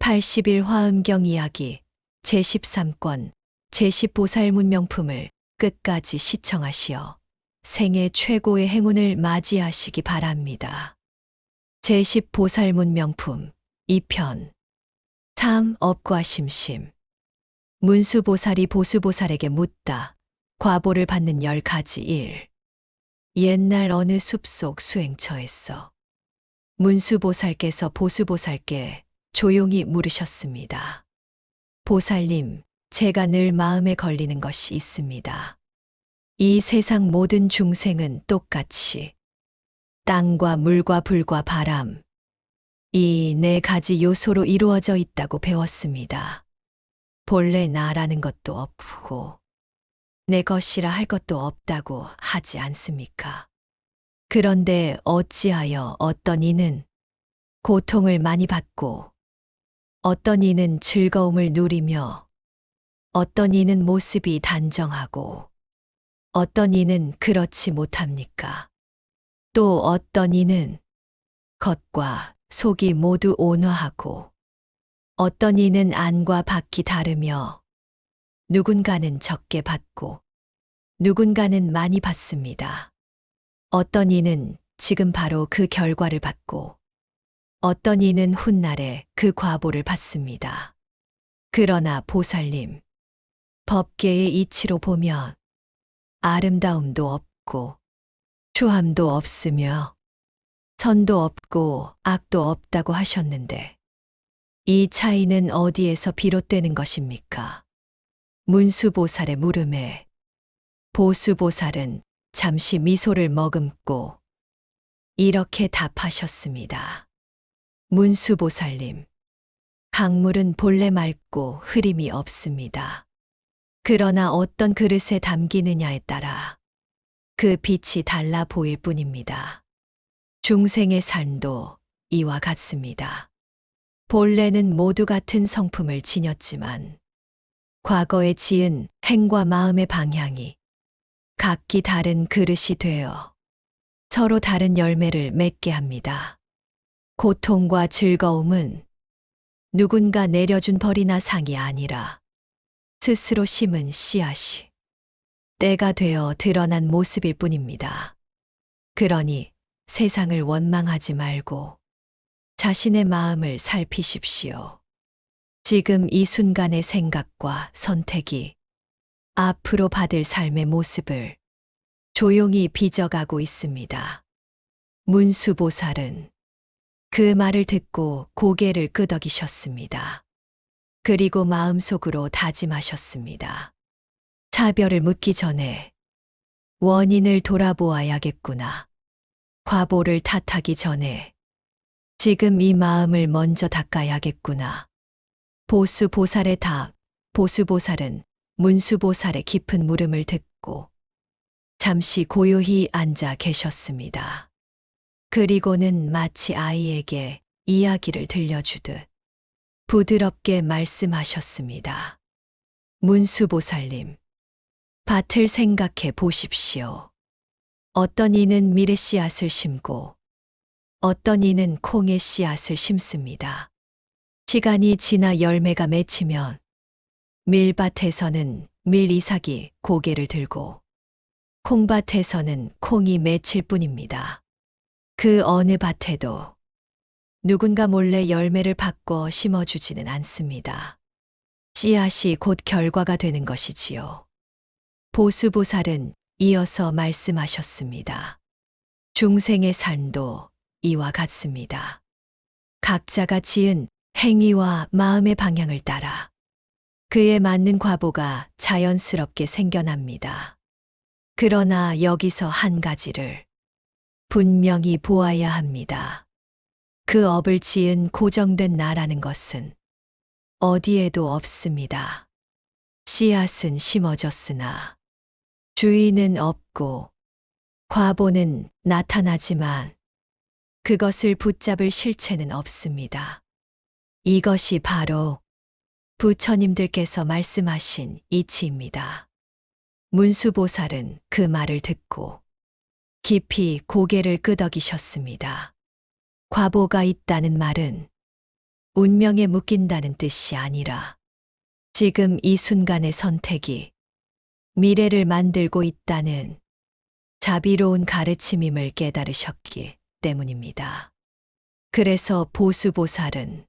80일 화엄경 이야기 제13권 제10보살 문명품을 끝까지 시청하시어 생애 최고의 행운을 맞이하시기 바랍니다. 제10보살 문명품 2편 3. 업과 심심. 문수보살이 보수보살에게 묻다. 과보를 받는 10가지 일. 옛날 어느 숲속 수행처에서 문수보살께서 보수보살께 조용히 물으셨습니다. 보살님, 제가 늘 마음에 걸리는 것이 있습니다. 이 세상 모든 중생은 똑같이 땅과 물과 불과 바람, 이 네 가지 요소로 이루어져 있다고 배웠습니다. 본래 나라는 것도 없고 내 것이라 할 것도 없다고 하지 않습니까? 그런데 어찌하여 어떤 이는 고통을 많이 받고 어떤 이는 즐거움을 누리며 어떤 이는 모습이 단정하고 어떤 이는 그렇지 못합니까? 또 어떤 이는 겉과 속이 모두 온화하고 어떤 이는 안과 밖이 다르며 누군가는 적게 받고 누군가는 많이 받습니다. 어떤 이는 지금 바로 그 결과를 받고 어떤 이는 훗날에 그 과보를 받습니다. 그러나 보살님, 법계의 이치로 보면 아름다움도 없고 추함도 없으며 선도 없고 악도 없다고 하셨는데 이 차이는 어디에서 비롯되는 것입니까? 문수보살의 물음에 보수보살은 잠시 미소를 머금고 이렇게 답하셨습니다. 문수보살님, 강물은 본래 맑고 흐림이 없습니다. 그러나 어떤 그릇에 담기느냐에 따라 그 빛이 달라 보일 뿐입니다. 중생의 삶도 이와 같습니다. 본래는 모두 같은 성품을 지녔지만 과거에 지은 행과 마음의 방향이 각기 다른 그릇이 되어 서로 다른 열매를 맺게 합니다. 고통과 즐거움은 누군가 내려준 벌이나 상이 아니라 스스로 심은 씨앗이 때가 되어 드러난 모습일 뿐입니다. 그러니 세상을 원망하지 말고 자신의 마음을 살피십시오. 지금 이 순간의 생각과 선택이 앞으로 받을 삶의 모습을 조용히 빚어가고 있습니다. 문수보살은 그 말을 듣고 고개를 끄덕이셨습니다. 그리고 마음속으로 다짐하셨습니다. 차별을 묻기 전에 원인을 돌아보아야겠구나. 과보를 탓하기 전에 지금 이 마음을 먼저 닦아야겠구나. 보수보살의 답. 보수보살은 문수보살의 깊은 물음을 듣고 잠시 고요히 앉아 계셨습니다. 그리고는 마치 아이에게 이야기를 들려주듯 부드럽게 말씀하셨습니다. 문수보살님, 밭을 생각해 보십시오. 어떤 이는 밀의 씨앗을 심고 어떤 이는 콩의 씨앗을 심습니다. 시간이 지나 열매가 맺히면 밀밭에서는 밀 이삭이 고개를 들고 콩밭에서는 콩이 맺힐 뿐입니다. 그 어느 밭에도 누군가 몰래 열매를 바꿔 심어주지는 않습니다. 씨앗이 곧 결과가 되는 것이지요. 보수보살은 이어서 말씀하셨습니다. 중생의 삶도 이와 같습니다. 각자가 지은 행위와 마음의 방향을 따라 그에 맞는 과보가 자연스럽게 생겨납니다. 그러나 여기서 한 가지를 분명히 보아야 합니다. 그 업을 지은 고정된 나라는 것은 어디에도 없습니다. 씨앗은 심어졌으나 주인은 없고 과보는 나타나지만 그것을 붙잡을 실체는 없습니다. 이것이 바로 부처님들께서 말씀하신 이치입니다. 문수보살은 그 말을 듣고 깊이 고개를 끄덕이셨습니다. 과보가 있다는 말은 운명에 묶인다는 뜻이 아니라 지금 이 순간의 선택이 미래를 만들고 있다는 자비로운 가르침임을 깨달으셨기 때문입니다. 그래서 보수보살은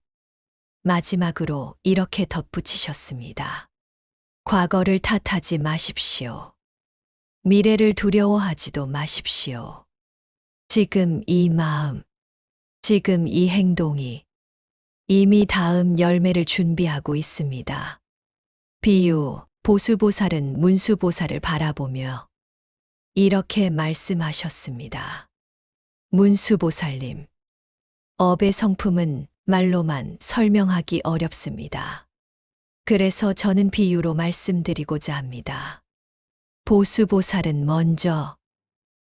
마지막으로 이렇게 덧붙이셨습니다. 과거를 탓하지 마십시오. 미래를 두려워하지도 마십시오. 지금 이 마음, 지금 이 행동이 이미 다음 열매를 준비하고 있습니다. 비유, 보수보살은 문수보살을 바라보며 이렇게 말씀하셨습니다. 문수보살님, 업의 성품은 말로만 설명하기 어렵습니다. 그래서 저는 비유로 말씀드리고자 합니다. 보수보살은 먼저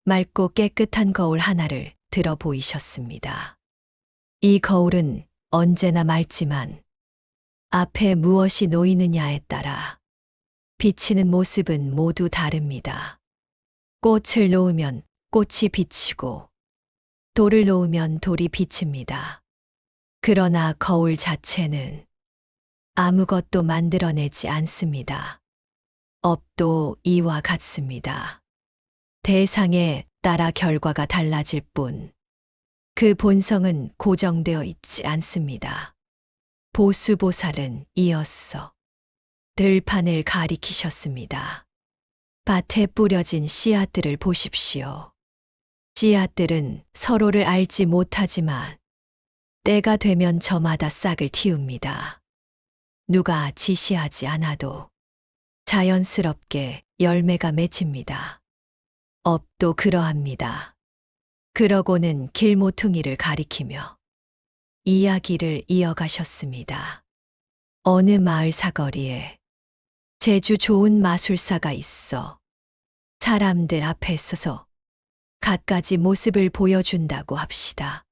맑고 깨끗한 거울 하나를 들어 보이셨습니다. 이 거울은 언제나 맑지만 앞에 무엇이 놓이느냐에 따라 비치는 모습은 모두 다릅니다. 꽃을 놓으면 꽃이 비치고 돌을 놓으면 돌이 비칩니다. 그러나 거울 자체는 아무것도 만들어내지 않습니다. 업도 이와 같습니다. 대상에 따라 결과가 달라질 뿐, 그 본성은 고정되어 있지 않습니다. 보수보살은 이어서 들판을 가리키셨습니다. 밭에 뿌려진 씨앗들을 보십시오. 씨앗들은 서로를 알지 못하지만 때가 되면 저마다 싹을 틔웁니다. 누가 지시하지 않아도 자연스럽게 열매가 맺힙니다. 업도 그러합니다. 그러고는 길모퉁이를 가리키며 이야기를 이어가셨습니다. 어느 마을 사거리에 제주 좋은 마술사가 있어 사람들 앞에 서서 갖가지 모습을 보여준다고 합시다.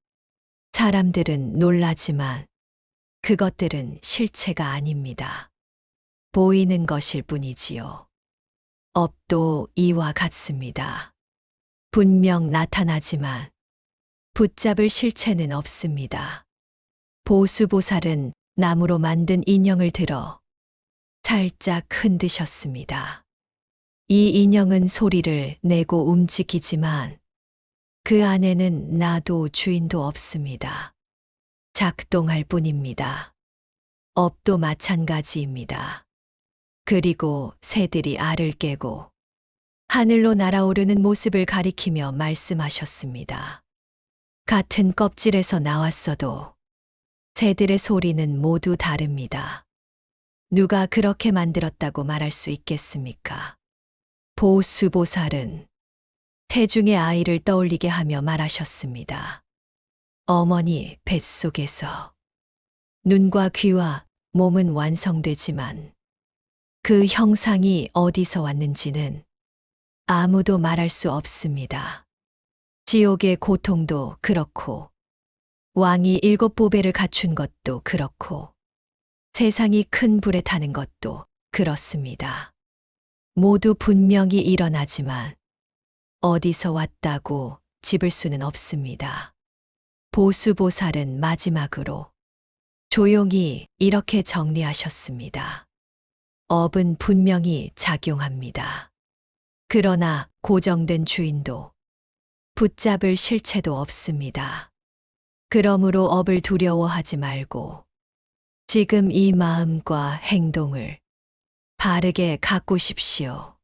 사람들은 놀라지만 그것들은 실체가 아닙니다. 보이는 것일 뿐이지요. 업도 이와 같습니다. 분명 나타나지만 붙잡을 실체는 없습니다. 보수보살은 나무로 만든 인형을 들어 살짝 흔드셨습니다. 이 인형은 소리를 내고 움직이지만 그 안에는 나도 주인도 없습니다. 작동할 뿐입니다. 업도 마찬가지입니다. 그리고 새들이 알을 깨고 하늘로 날아오르는 모습을 가리키며 말씀하셨습니다. 같은 껍질에서 나왔어도 새들의 소리는 모두 다릅니다. 누가 그렇게 만들었다고 말할 수 있겠습니까? 보수보살은 태중의 아이를 떠올리게 하며 말하셨습니다. 어머니 뱃속에서 눈과 귀와 몸은 완성되지만 그 형상이 어디서 왔는지는 아무도 말할 수 없습니다. 지옥의 고통도 그렇고 왕이 7보배를 갖춘 것도 그렇고 세상이 큰 불에 타는 것도 그렇습니다. 모두 분명히 일어나지만 어디서 왔다고 집을 수는 없습니다. 보수보살은 마지막으로 조용히 이렇게 정리하셨습니다. 업은 분명히 작용합니다. 그러나 고정된 주인도 붙잡을 실체도 없습니다. 그러므로 업을 두려워하지 말고 지금 이 마음과 행동을 바르게 가꾸십시오.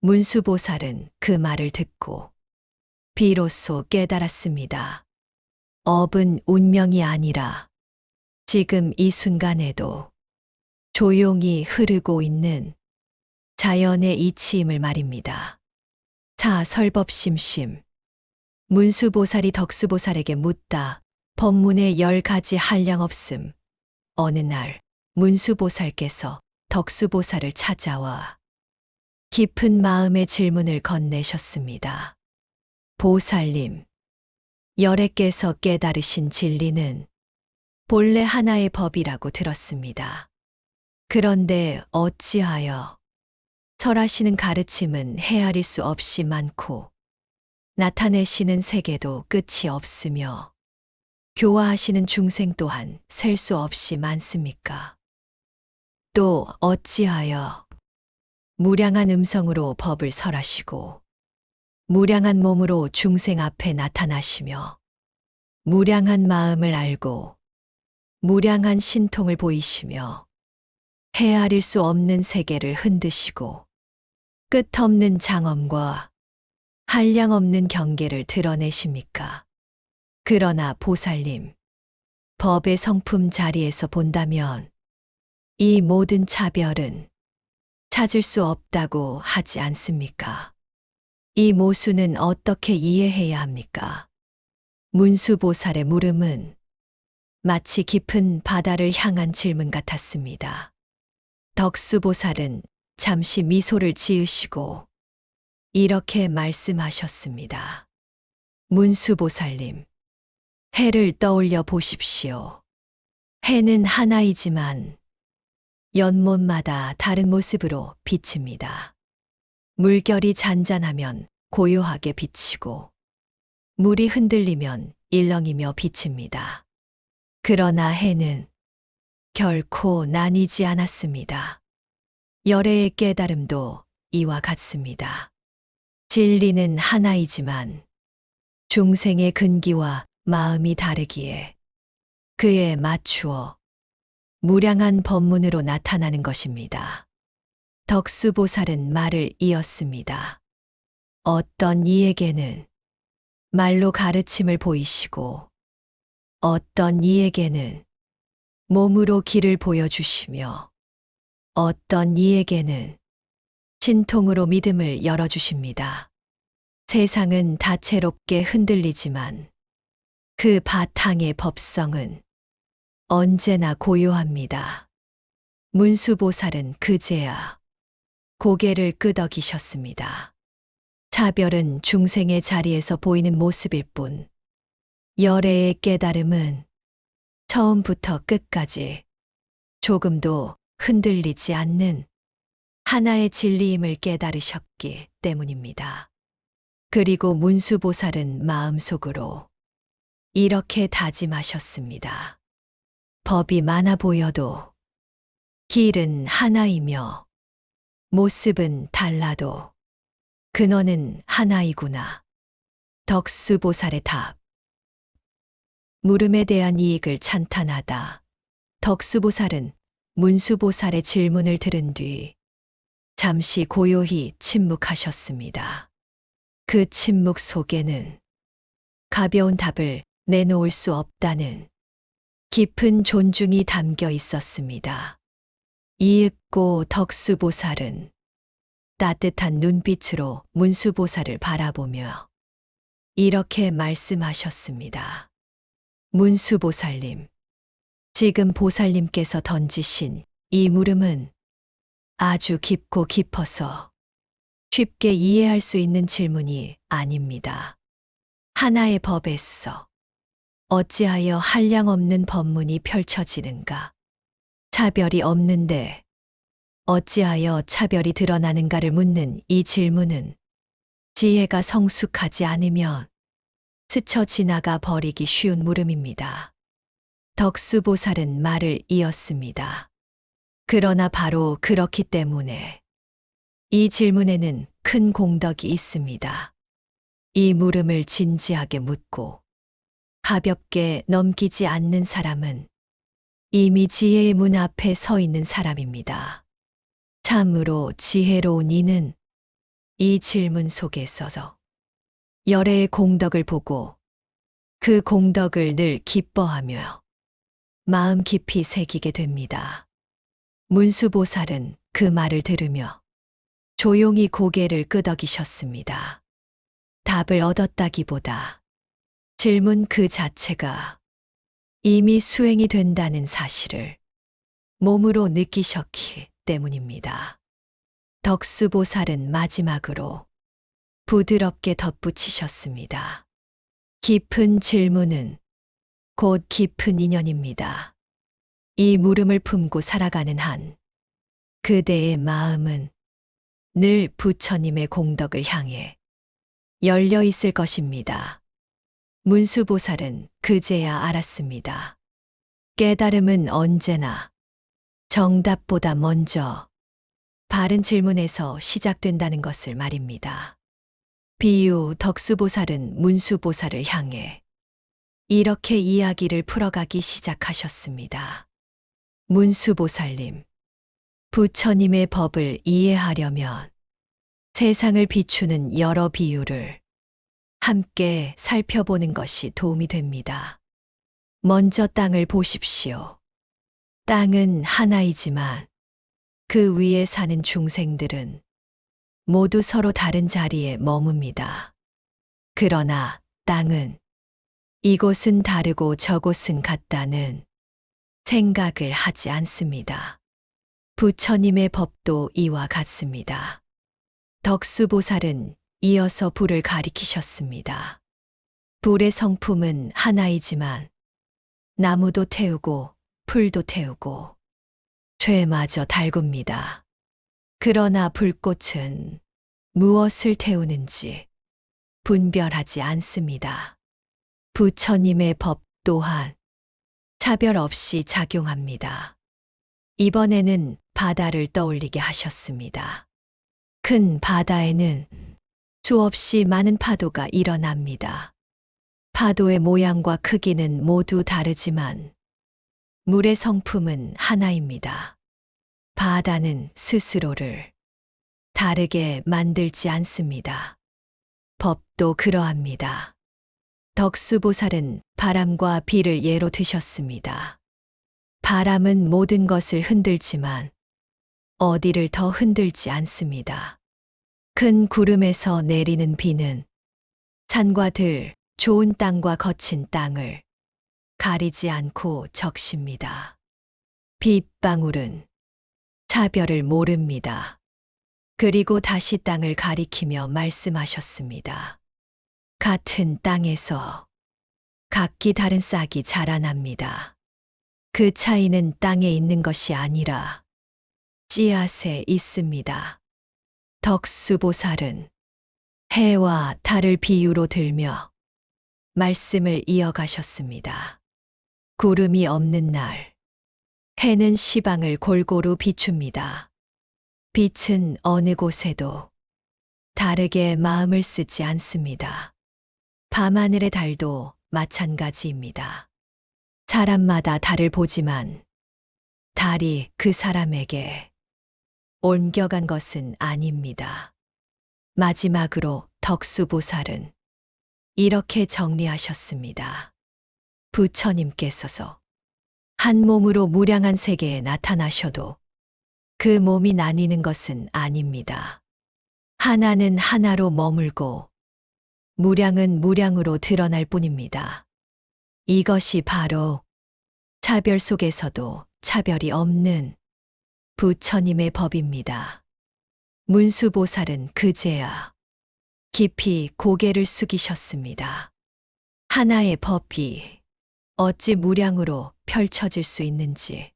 문수보살은 그 말을 듣고 비로소 깨달았습니다. 업은 운명이 아니라 지금 이 순간에도 조용히 흐르고 있는 자연의 이치임을 말입니다. 설법심심. 문수보살이 덕수보살에게 묻다. 법문에 10가지 한량 없음. 어느 날 문수보살께서 덕수보살을 찾아와 깊은 마음의 질문을 건네셨습니다. 보살님, 열애께서 깨달으신 진리는 본래 하나의 법이라고 들었습니다. 그런데 어찌하여 설하시는 가르침은 헤아릴 수 없이 많고 나타내시는 세계도 끝이 없으며 교화하시는 중생 또한 셀 수 없이 많습니까? 또 어찌하여 무량한 음성으로 법을 설하시고 무량한 몸으로 중생 앞에 나타나시며 무량한 마음을 알고 무량한 신통을 보이시며 헤아릴 수 없는 세계를 흔드시고 끝없는 장엄과 한량없는 경계를 드러내십니까? 그러나 보살님, 법의 성품 자리에서 본다면 이 모든 차별은 찾을 수 없다고 하지 않습니까? 이 모순은 어떻게 이해해야 합니까? 문수보살의 물음은 마치 깊은 바다를 향한 질문 같았습니다. 덕수보살은 잠시 미소를 지으시고 이렇게 말씀하셨습니다. 문수보살님, 해를 떠올려 보십시오. 해는 하나이지만 연못마다 다른 모습으로 비칩니다. 물결이 잔잔하면 고요하게 비치고 물이 흔들리면 일렁이며 비칩니다. 그러나 해는 결코 나뉘지 않았습니다. 열애의 깨달음도 이와 같습니다. 진리는 하나이지만 중생의 근기와 마음이 다르기에 그에 맞추어 무량한 법문으로 나타나는 것입니다. 덕수보살은 말을 이었습니다. 어떤 이에게는 말로 가르침을 보이시고 어떤 이에게는 몸으로 길을 보여주시며 어떤 이에게는 신통으로 믿음을 열어주십니다. 세상은 다채롭게 흔들리지만 그 바탕의 법성은 언제나 고요합니다. 문수보살은 그제야 고개를 끄덕이셨습니다. 차별은 중생의 자리에서 보이는 모습일 뿐, 열애의 깨달음은 처음부터 끝까지 조금도 흔들리지 않는 하나의 진리임을 깨달으셨기 때문입니다. 그리고 문수보살은 마음속으로 이렇게 다짐하셨습니다. 법이 많아 보여도 길은 하나이며 모습은 달라도 근원은 하나이구나. 덕수보살의 답. 물음에 대한 이익을 찬탄하다. 덕수보살은 문수보살의 질문을 들은 뒤 잠시 고요히 침묵하셨습니다. 그 침묵 속에는 가벼운 답을 내놓을 수 없다는 깊은 존중이 담겨 있었습니다. 이윽고 덕수보살은 따뜻한 눈빛으로 문수보살을 바라보며 이렇게 말씀하셨습니다. 문수보살님, 지금 보살님께서 던지신 이 물음은 아주 깊고 깊어서 쉽게 이해할 수 있는 질문이 아닙니다. 하나의 법에서 어찌하여 한량없는 법문이 펼쳐지는가? 차별이 없는데 어찌하여 차별이 드러나는가를 묻는 이 질문은 지혜가 성숙하지 않으면 스쳐 지나가 버리기 쉬운 물음입니다. 덕수보살은 말을 이었습니다. 그러나 바로 그렇기 때문에 이 질문에는 큰 공덕이 있습니다. 이 물음을 진지하게 묻고 가볍게 넘기지 않는 사람은 이미 지혜의 문 앞에 서 있는 사람입니다. 참으로 지혜로운 이는 이 질문 속에서 열애의 공덕을 보고 그 공덕을 늘 기뻐하며 마음 깊이 새기게 됩니다. 문수보살은 그 말을 들으며 조용히 고개를 끄덕이셨습니다. 답을 얻었다기보다 질문 그 자체가 이미 수행이 된다는 사실을 몸으로 느끼셨기 때문입니다. 덕수보살은 마지막으로 부드럽게 덧붙이셨습니다. 깊은 질문은 곧 깊은 인연입니다. 이 물음을 품고 살아가는 한 그대의 마음은 늘 부처님의 공덕을 향해 열려 있을 것입니다. 문수보살은 그제야 알았습니다. 깨달음은 언제나 정답보다 먼저 바른 질문에서 시작된다는 것을 말입니다. 비유 덕수보살은 문수보살을 향해 이렇게 이야기를 풀어가기 시작하셨습니다. 문수보살님, 부처님의 법을 이해하려면 세상을 비추는 여러 비유를 함께 살펴보는 것이 도움이 됩니다. 먼저 땅을 보십시오. 땅은 하나이지만 그 위에 사는 중생들은 모두 서로 다른 자리에 머뭅니다. 그러나 땅은 이곳은 다르고 저곳은 같다는 생각을 하지 않습니다. 부처님의 법도 이와 같습니다. 덕수보살은 이어서 불을 가리키셨습니다. 불의 성품은 하나이지만 나무도 태우고 풀도 태우고 죄마저 달굽니다. 그러나 불꽃은 무엇을 태우는지 분별하지 않습니다. 부처님의 법 또한 차별 없이 작용합니다. 이번에는 바다를 떠올리게 하셨습니다. 큰 바다에는 수없이 많은 파도가 일어납니다. 파도의 모양과 크기는 모두 다르지만 물의 성품은 하나입니다. 바다는 스스로를 다르게 만들지 않습니다. 법도 그러합니다. 덕수보살은 바람과 비를 예로 드셨습니다. 바람은 모든 것을 흔들지만 어디를 더 흔들지 않습니다. 큰 구름에서 내리는 비는 산과 들, 좋은 땅과 거친 땅을 가리지 않고 적십니다. 빗방울은 차별을 모릅니다. 그리고 다시 땅을 가리키며 말씀하셨습니다. 같은 땅에서 각기 다른 싹이 자라납니다. 그 차이는 땅에 있는 것이 아니라 씨앗에 있습니다. 덕수보살은 해와 달을 비유로 들며 말씀을 이어가셨습니다. 구름이 없는 날, 해는 시방을 골고루 비춥니다. 빛은 어느 곳에도 다르게 마음을 쓰지 않습니다. 밤하늘의 달도 마찬가지입니다. 사람마다 달을 보지만 달이 그 사람에게 옮겨간 것은 아닙니다. 마지막으로 덕수보살은 이렇게 정리하셨습니다. 부처님께서서 한 몸으로 무량한 세계에 나타나셔도 그 몸이 나뉘는 것은 아닙니다. 하나는 하나로 머물고 무량은 무량으로 드러날 뿐입니다. 이것이 바로 차별 속에서도 차별이 없는 부처님의 법입니다. 문수보살은 그제야 깊이 고개를 숙이셨습니다. 하나의 법이 어찌 무량으로 펼쳐질 수 있는지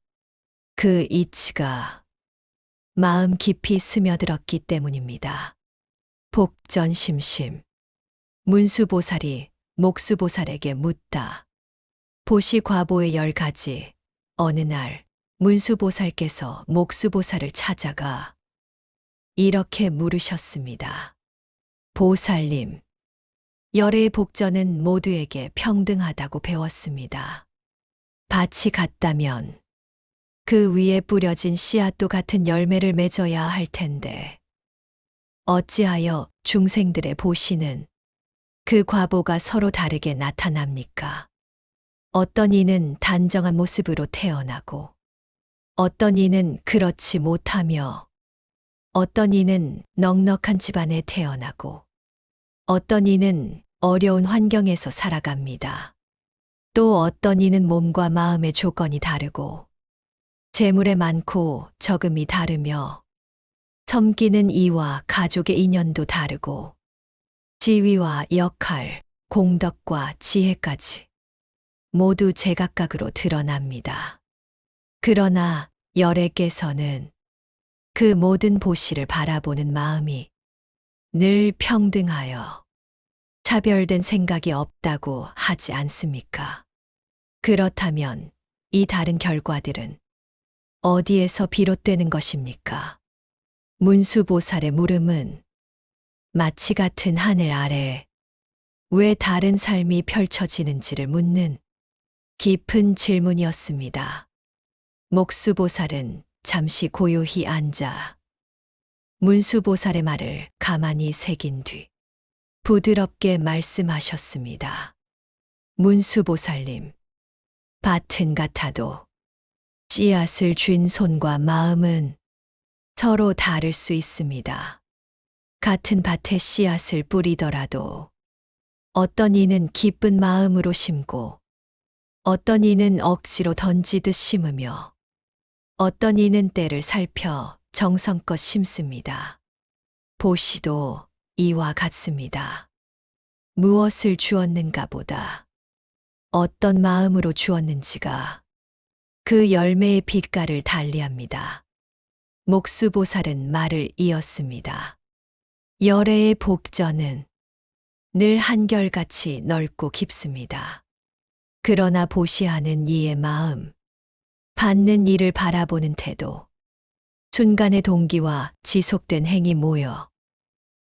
그 이치가 마음 깊이 스며들었기 때문입니다. 복전심심. 문수보살이 목수보살에게 묻다. 보시과보의 10가지. 어느 날 문수보살께서 목수보살을 찾아가 이렇게 물으셨습니다. 보살님, 열의 복전은 모두에게 평등하다고 배웠습니다. 밭이 같다면 그 위에 뿌려진 씨앗도 같은 열매를 맺어야 할 텐데 어찌하여 중생들의 보시는 그 과보가 서로 다르게 나타납니까? 어떤 이는 단정한 모습으로 태어나고 어떤 이는 그렇지 못하며 어떤 이는 넉넉한 집안에 태어나고 어떤 이는 어려운 환경에서 살아갑니다. 또 어떤 이는 몸과 마음의 조건이 다르고 재물에 많고 적음이 다르며 섬기는 이와 가족의 인연도 다르고 지위와 역할, 공덕과 지혜까지 모두 제각각으로 드러납니다. 그러나 열애께서는 그 모든 보시를 바라보는 마음이 늘 평등하여 차별된 생각이 없다고 하지 않습니까? 그렇다면 이 다른 결과들은 어디에서 비롯되는 것입니까? 문수보살의 물음은 마치 같은 하늘 아래 왜 다른 삶이 펼쳐지는지를 묻는 깊은 질문이었습니다. 목수보살은 잠시 고요히 앉아 문수보살의 말을 가만히 새긴 뒤 부드럽게 말씀하셨습니다. 문수보살님, 밭은 같아도 씨앗을 쥔 손과 마음은 서로 다를 수 있습니다. 같은 밭에 씨앗을 뿌리더라도 어떤 이는 기쁜 마음으로 심고 어떤 이는 억지로 던지듯 심으며 어떤 이는 때를 살펴 정성껏 심습니다. 보시도 이와 같습니다. 무엇을 주었는가 보다 어떤 마음으로 주었는지가 그 열매의 빛깔을 달리합니다. 목수보살은 말을 이었습니다. 열애의 복전은 늘 한결같이 넓고 깊습니다. 그러나 보시하는 이의 마음, 받는 이를 바라보는 태도, 순간의 동기와 지속된 행이 모여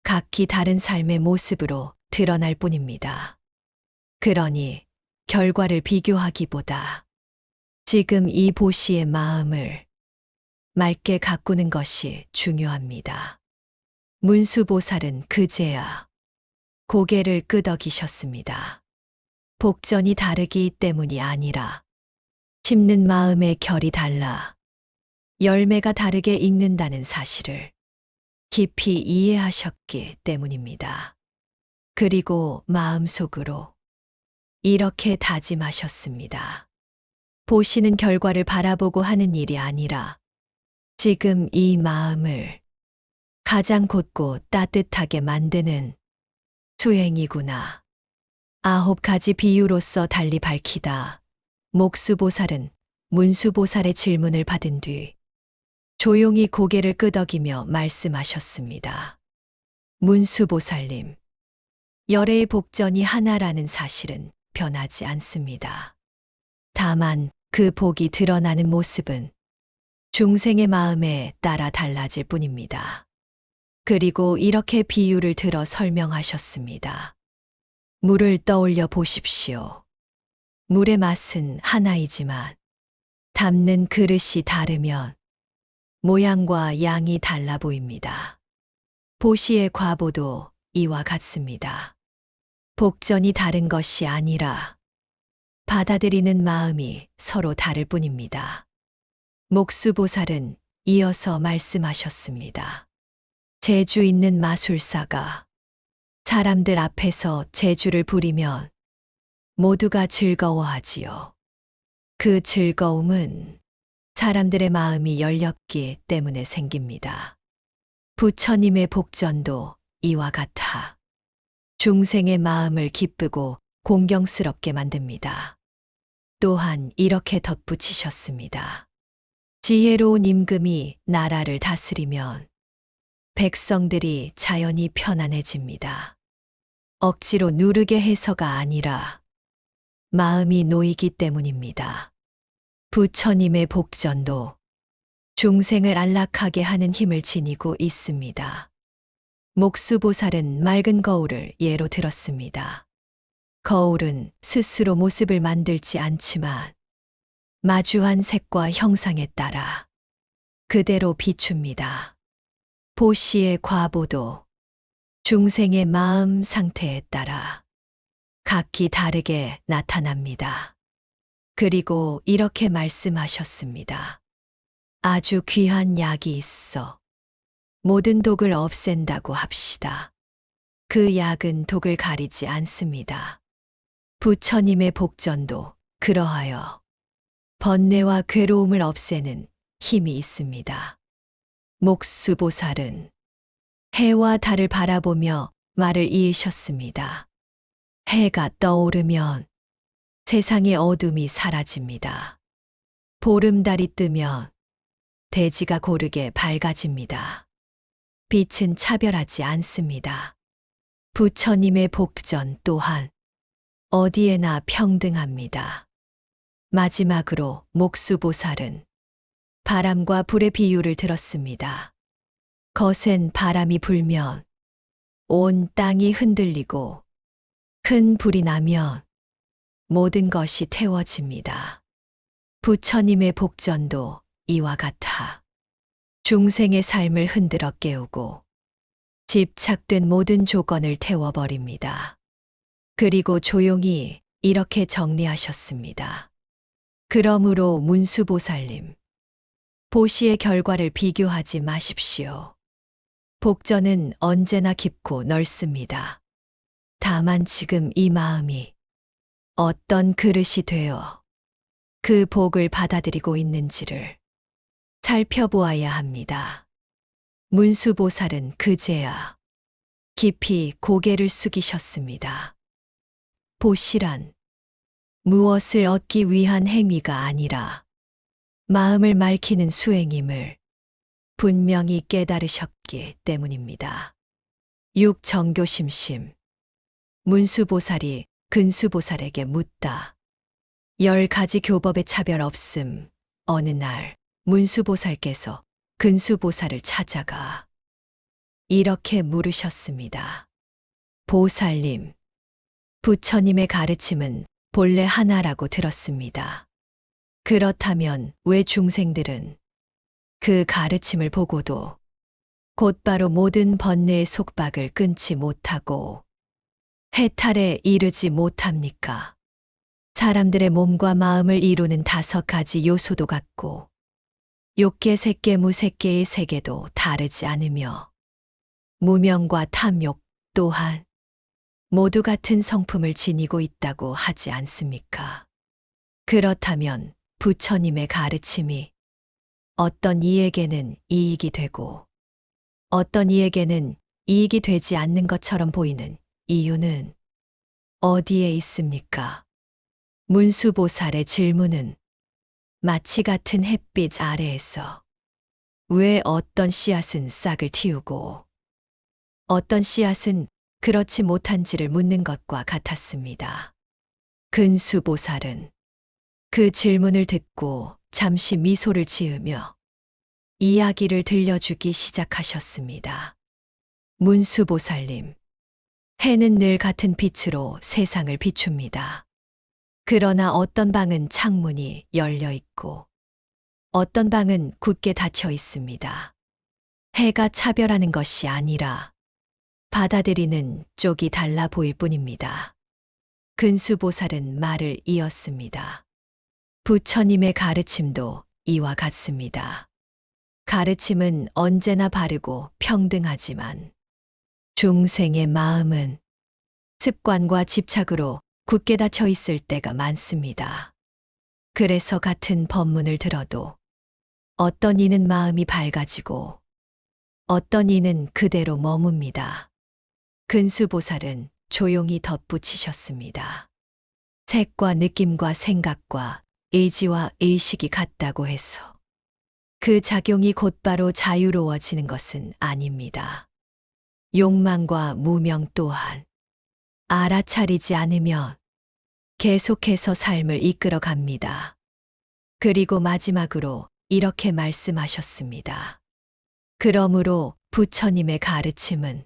각기 다른 삶의 모습으로 드러날 뿐입니다. 그러니 결과를 비교하기보다 지금 이 보시의 마음을 맑게 가꾸는 것이 중요합니다. 문수보살은 그제야 고개를 끄덕이셨습니다. 복전이 다르기 때문이 아니라 심는 마음의 결이 달라 열매가 다르게 익는다는 사실을 깊이 이해하셨기 때문입니다. 그리고 마음속으로 이렇게 다짐하셨습니다. 보시는 결과를 바라보고 하는 일이 아니라 지금 이 마음을 가장 곧고 따뜻하게 만드는 수행이구나. 9가지 비유로서 달리 밝히다. 목수보살은 문수보살의 질문을 받은 뒤 조용히 고개를 끄덕이며 말씀하셨습니다. 문수보살님, 열애의 복전이 하나라는 사실은 변하지 않습니다. 다만 그 복이 드러나는 모습은 중생의 마음에 따라 달라질 뿐입니다. 그리고 이렇게 비유를 들어 설명하셨습니다. 물을 떠올려 보십시오. 물의 맛은 하나이지만 담는 그릇이 다르면 모양과 양이 달라 보입니다. 보시의 과보도 이와 같습니다. 복전이 다른 것이 아니라 받아들이는 마음이 서로 다를 뿐입니다. 목수보살은 이어서 말씀하셨습니다. 재주 있는 마술사가 사람들 앞에서 재주를 부리면 모두가 즐거워하지요. 그 즐거움은 사람들의 마음이 열렸기 때문에 생깁니다. 부처님의 복전도 이와 같아 중생의 마음을 기쁘고 공경스럽게 만듭니다. 또한 이렇게 덧붙이셨습니다. 지혜로운 임금이 나라를 다스리면 백성들이 자연히 편안해집니다. 억지로 누르게 해서가 아니라 마음이 놓이기 때문입니다. 부처님의 복전도 중생을 안락하게 하는 힘을 지니고 있습니다. 목수보살은 맑은 거울을 예로 들었습니다. 거울은 스스로 모습을 만들지 않지만 마주한 색과 형상에 따라 그대로 비춥니다. 보시의 과보도 중생의 마음 상태에 따라 각기 다르게 나타납니다. 그리고 이렇게 말씀하셨습니다. 아주 귀한 약이 있어 모든 독을 없앤다고 합시다. 그 약은 독을 가리지 않습니다. 부처님의 복전도 그러하여 번뇌와 괴로움을 없애는 힘이 있습니다. 목수보살은 해와 달을 바라보며 말을 이으셨습니다. 해가 떠오르면 세상의 어둠이 사라집니다. 보름달이 뜨면 대지가 고르게 밝아집니다. 빛은 차별하지 않습니다. 부처님의 복전 또한 어디에나 평등합니다. 마지막으로 목수보살은 바람과 불의 비유를 들었습니다. 거센 바람이 불면 온 땅이 흔들리고 큰 불이 나면 모든 것이 태워집니다. 부처님의 복전도 이와 같아 중생의 삶을 흔들어 깨우고 집착된 모든 조건을 태워버립니다. 그리고 조용히 이렇게 정리하셨습니다. 그러므로 문수보살님, 보시의 결과를 비교하지 마십시오. 복전은 언제나 깊고 넓습니다. 다만 지금 이 마음이 어떤 그릇이 되어 그 복을 받아들이고 있는지를 살펴보아야 합니다. 문수보살은 그제야 깊이 고개를 숙이셨습니다. 보시란 무엇을 얻기 위한 행위가 아니라 마음을 맑히는 수행임을 분명히 깨달으셨기 때문입니다. 6. 정교심심. 문수보살이 근수보살에게 묻다. 10가지 교법의 차별 없음. 어느 날 문수보살께서 근수보살을 찾아가 이렇게 물으셨습니다. 보살님, 부처님의 가르침은 본래 하나라고 들었습니다. 그렇다면 왜 중생들은 그 가르침을 보고도 곧바로 모든 번뇌의 속박을 끊지 못하고 해탈에 이르지 못합니까? 사람들의 몸과 마음을 이루는 5가지 요소도 같고 욕계, 색계, 무색계의 세계도 다르지 않으며 무명과 탐욕 또한 모두 같은 성품을 지니고 있다고 하지 않습니까? 그렇다면 부처님의 가르침이 어떤 이에게는 이익이 되고 어떤 이에게는 이익이 되지 않는 것처럼 보이는 이유는 어디에 있습니까? 문수보살의 질문은 마치 같은 햇빛 아래에서 왜 어떤 씨앗은 싹을 틔우고 어떤 씨앗은 그렇지 못한지를 묻는 것과 같았습니다. 근수보살은 그 질문을 듣고 잠시 미소를 지으며 이야기를 들려주기 시작하셨습니다. 문수보살님, 해는 늘 같은 빛으로 세상을 비춥니다. 그러나 어떤 방은 창문이 열려 있고 어떤 방은 굳게 닫혀 있습니다. 해가 차별하는 것이 아니라 받아들이는 쪽이 달라 보일 뿐입니다. 근수보살은 말을 이었습니다. 부처님의 가르침도 이와 같습니다. 가르침은 언제나 바르고 평등하지만 중생의 마음은 습관과 집착으로 굳게 닫혀 있을 때가 많습니다. 그래서 같은 법문을 들어도 어떤 이는 마음이 밝아지고 어떤 이는 그대로 머뭅니다. 근수보살은 조용히 덧붙이셨습니다. 색과 느낌과 생각과 의지와 의식이 같다고 해서 그 작용이 곧바로 자유로워지는 것은 아닙니다. 욕망과 무명 또한 알아차리지 않으면 계속해서 삶을 이끌어 갑니다. 그리고 마지막으로 이렇게 말씀하셨습니다. 그러므로 부처님의 가르침은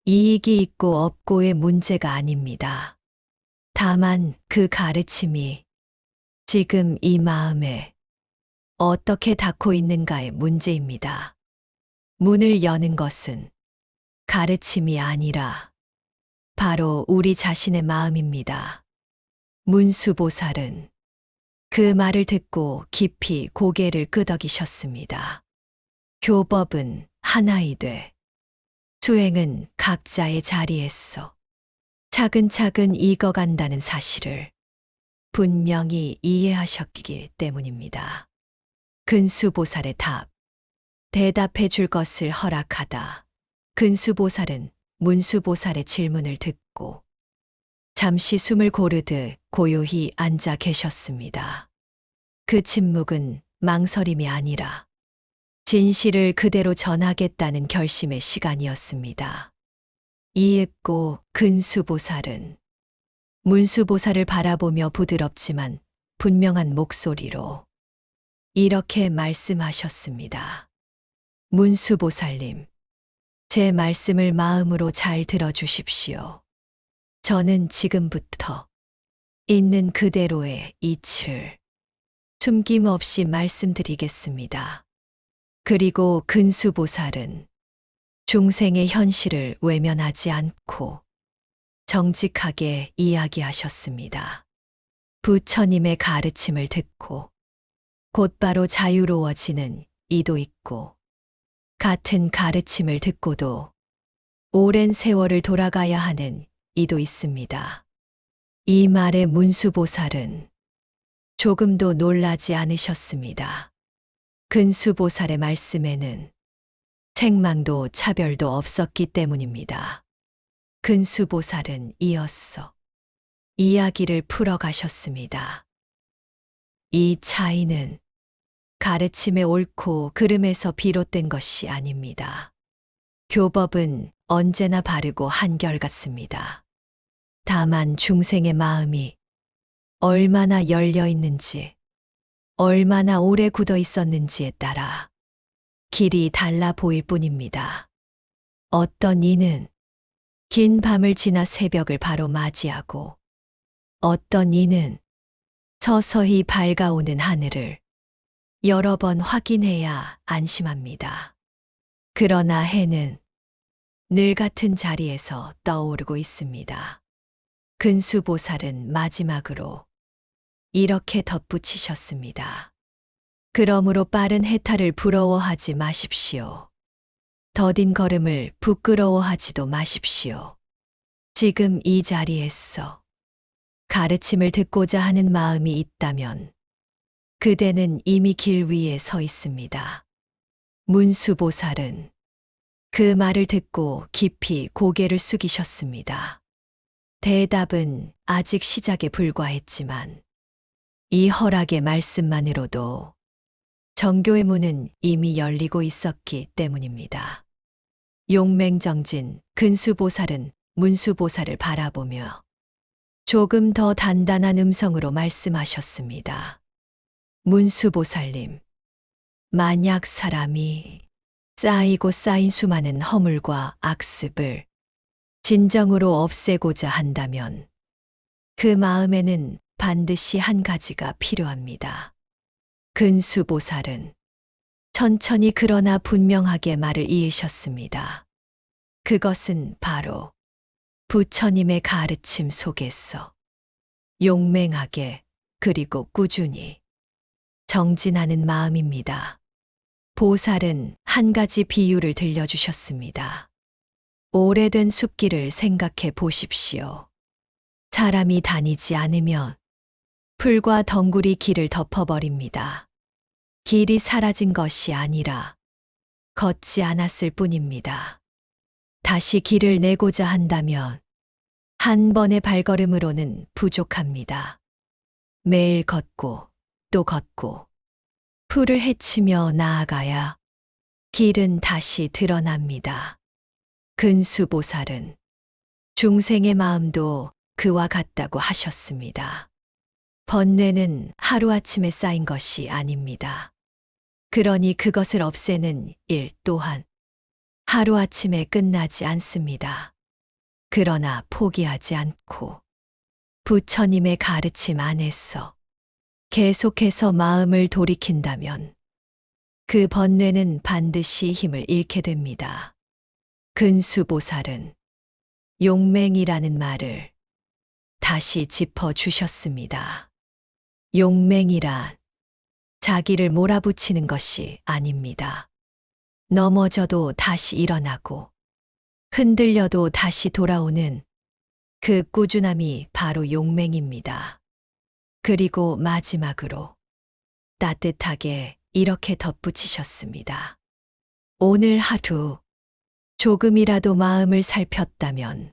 이익이 있고 없고의 문제가 아닙니다. 다만 그 가르침이 지금 이 마음에 어떻게 닿고 있는가의 문제입니다. 문을 여는 것은 가르침이 아니라 바로 우리 자신의 마음입니다. 문수보살은 그 말을 듣고 깊이 고개를 끄덕이셨습니다. 교법은 하나이되 수행은 각자의 자리에서 차근차근 익어간다는 사실을 분명히 이해하셨기 때문입니다. 근수보살의 답. 대답해 줄 것을 허락하다. 근수보살은 문수보살의 질문을 듣고 잠시 숨을 고르듯 고요히 앉아 계셨습니다. 그 침묵은 망설임이 아니라 진실을 그대로 전하겠다는 결심의 시간이었습니다. 이윽고 근수보살은 문수보살을 바라보며 부드럽지만 분명한 목소리로 이렇게 말씀하셨습니다. 문수보살님, 제 말씀을 마음으로 잘 들어주십시오. 저는 지금부터 있는 그대로의 이치를 숨김없이 말씀드리겠습니다. 그리고 근수보살은 중생의 현실을 외면하지 않고 정직하게 이야기하셨습니다. 부처님의 가르침을 듣고 곧바로 자유로워지는 이도 있고, 같은 가르침을 듣고도 오랜 세월을 돌아가야 하는 이도 있습니다. 이 말에 문수보살은 조금도 놀라지 않으셨습니다. 근수보살의 말씀에는 책망도 차별도 없었기 때문입니다. 근수보살은 이어서 이야기를 풀어가셨습니다. 이 차이는 가르침의 옳고 그름에서 비롯된 것이 아닙니다. 교법은 언제나 바르고 한결같습니다. 다만 중생의 마음이 얼마나 열려 있는지, 얼마나 오래 굳어 있었는지에 따라 길이 달라 보일 뿐입니다. 어떤 이는 긴 밤을 지나 새벽을 바로 맞이하고, 어떤 이는 서서히 밝아오는 하늘을 여러 번 확인해야 안심합니다. 그러나 해는 늘 같은 자리에서 떠오르고 있습니다. 근수보살은 마지막으로 이렇게 덧붙이셨습니다. 그러므로 빠른 해탈을 부러워하지 마십시오. 더딘 걸음을 부끄러워하지도 마십시오. 지금 이 자리에서 가르침을 듣고자 하는 마음이 있다면 그대는 이미 길 위에 서 있습니다. 문수보살은 그 말을 듣고 깊이 고개를 숙이셨습니다. 대답은 아직 시작에 불과했지만 이 허락의 말씀만으로도 정교의 문은 이미 열리고 있었기 때문입니다. 용맹정진 근수보살은 문수보살을 바라보며 조금 더 단단한 음성으로 말씀하셨습니다. 문수보살님, 만약 사람이 쌓이고 쌓인 수많은 허물과 악습을 진정으로 없애고자 한다면 그 마음에는 반드시 한 가지가 필요합니다. 근수보살은 천천히 그러나 분명하게 말을 이으셨습니다. 그것은 바로 부처님의 가르침 속에서 용맹하게 그리고 꾸준히 정진하는 마음입니다. 보살은 한 가지 비유를 들려주셨습니다. 오래된 숲길을 생각해 보십시오. 사람이 다니지 않으면 풀과 덩굴이 길을 덮어버립니다. 길이 사라진 것이 아니라 걷지 않았을 뿐입니다. 다시 길을 내고자 한다면 한 번의 발걸음으로는 부족합니다. 매일 걷고 또 걷고 풀을 헤치며 나아가야 길은 다시 드러납니다. 근수보살은 중생의 마음도 그와 같다고 하셨습니다. 번뇌는 하루아침에 쌓인 것이 아닙니다. 그러니 그것을 없애는 일 또한 하루아침에 끝나지 않습니다. 그러나 포기하지 않고 부처님의 가르침 안에서 계속해서 마음을 돌이킨다면 그 번뇌는 반드시 힘을 잃게 됩니다. 근수보살은 용맹이라는 말을 다시 짚어주셨습니다. 용맹이란 자기를 몰아붙이는 것이 아닙니다. 넘어져도 다시 일어나고 흔들려도 다시 돌아오는 그 꾸준함이 바로 용맹입니다. 그리고 마지막으로 따뜻하게 이렇게 덧붙이셨습니다. 오늘 하루 조금이라도 마음을 살폈다면,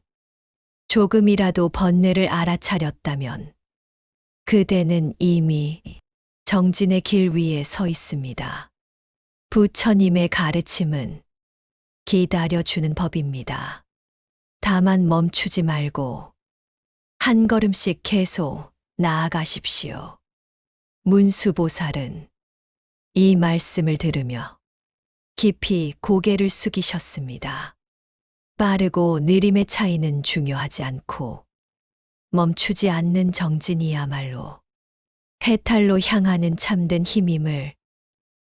조금이라도 번뇌를 알아차렸다면 그대는 이미 정진의 길 위에 서 있습니다. 부처님의 가르침은 기다려주는 법입니다. 다만 멈추지 말고 한 걸음씩 계속 나아가십시오. 문수보살은 이 말씀을 들으며 깊이 고개를 숙이셨습니다. 빠르고 느림의 차이는 중요하지 않고 멈추지 않는 정진이야말로 해탈로 향하는 참된 힘임을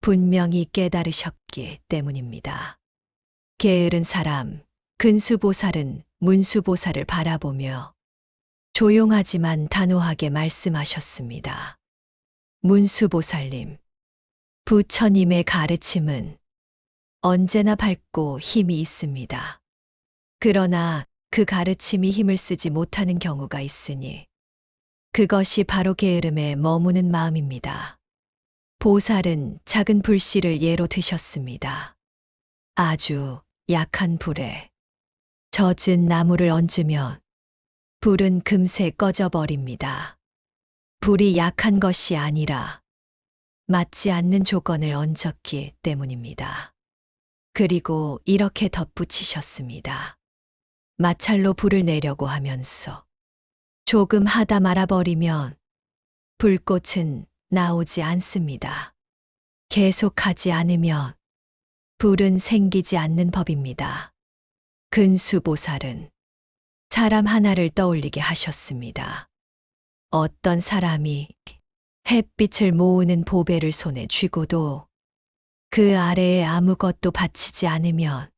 분명히 깨달으셨기 때문입니다. 게으른 사람 근수보살은 문수보살을 바라보며 조용하지만 단호하게 말씀하셨습니다. 문수보살님, 부처님의 가르침은 언제나 밝고 힘이 있습니다. 그러나 그 가르침이 힘을 쓰지 못하는 경우가 있으니 그것이 바로 게으름에 머무는 마음입니다. 보살은 작은 불씨를 예로 드셨습니다. 아주 약한 불에 젖은 나무를 얹으면 불은 금세 꺼져버립니다. 불이 약한 것이 아니라 맞지 않는 조건을 얹었기 때문입니다. 그리고 이렇게 덧붙이셨습니다. 마찰로 불을 내려고 하면서 조금 하다 말아버리면 불꽃은 나오지 않습니다. 계속하지 않으면 불은 생기지 않는 법입니다. 근수보살은 사람 하나를 떠올리게 하셨습니다. 어떤 사람이 햇빛을 모으는 보배를 손에 쥐고도 그 아래에 아무것도 받치지 않으면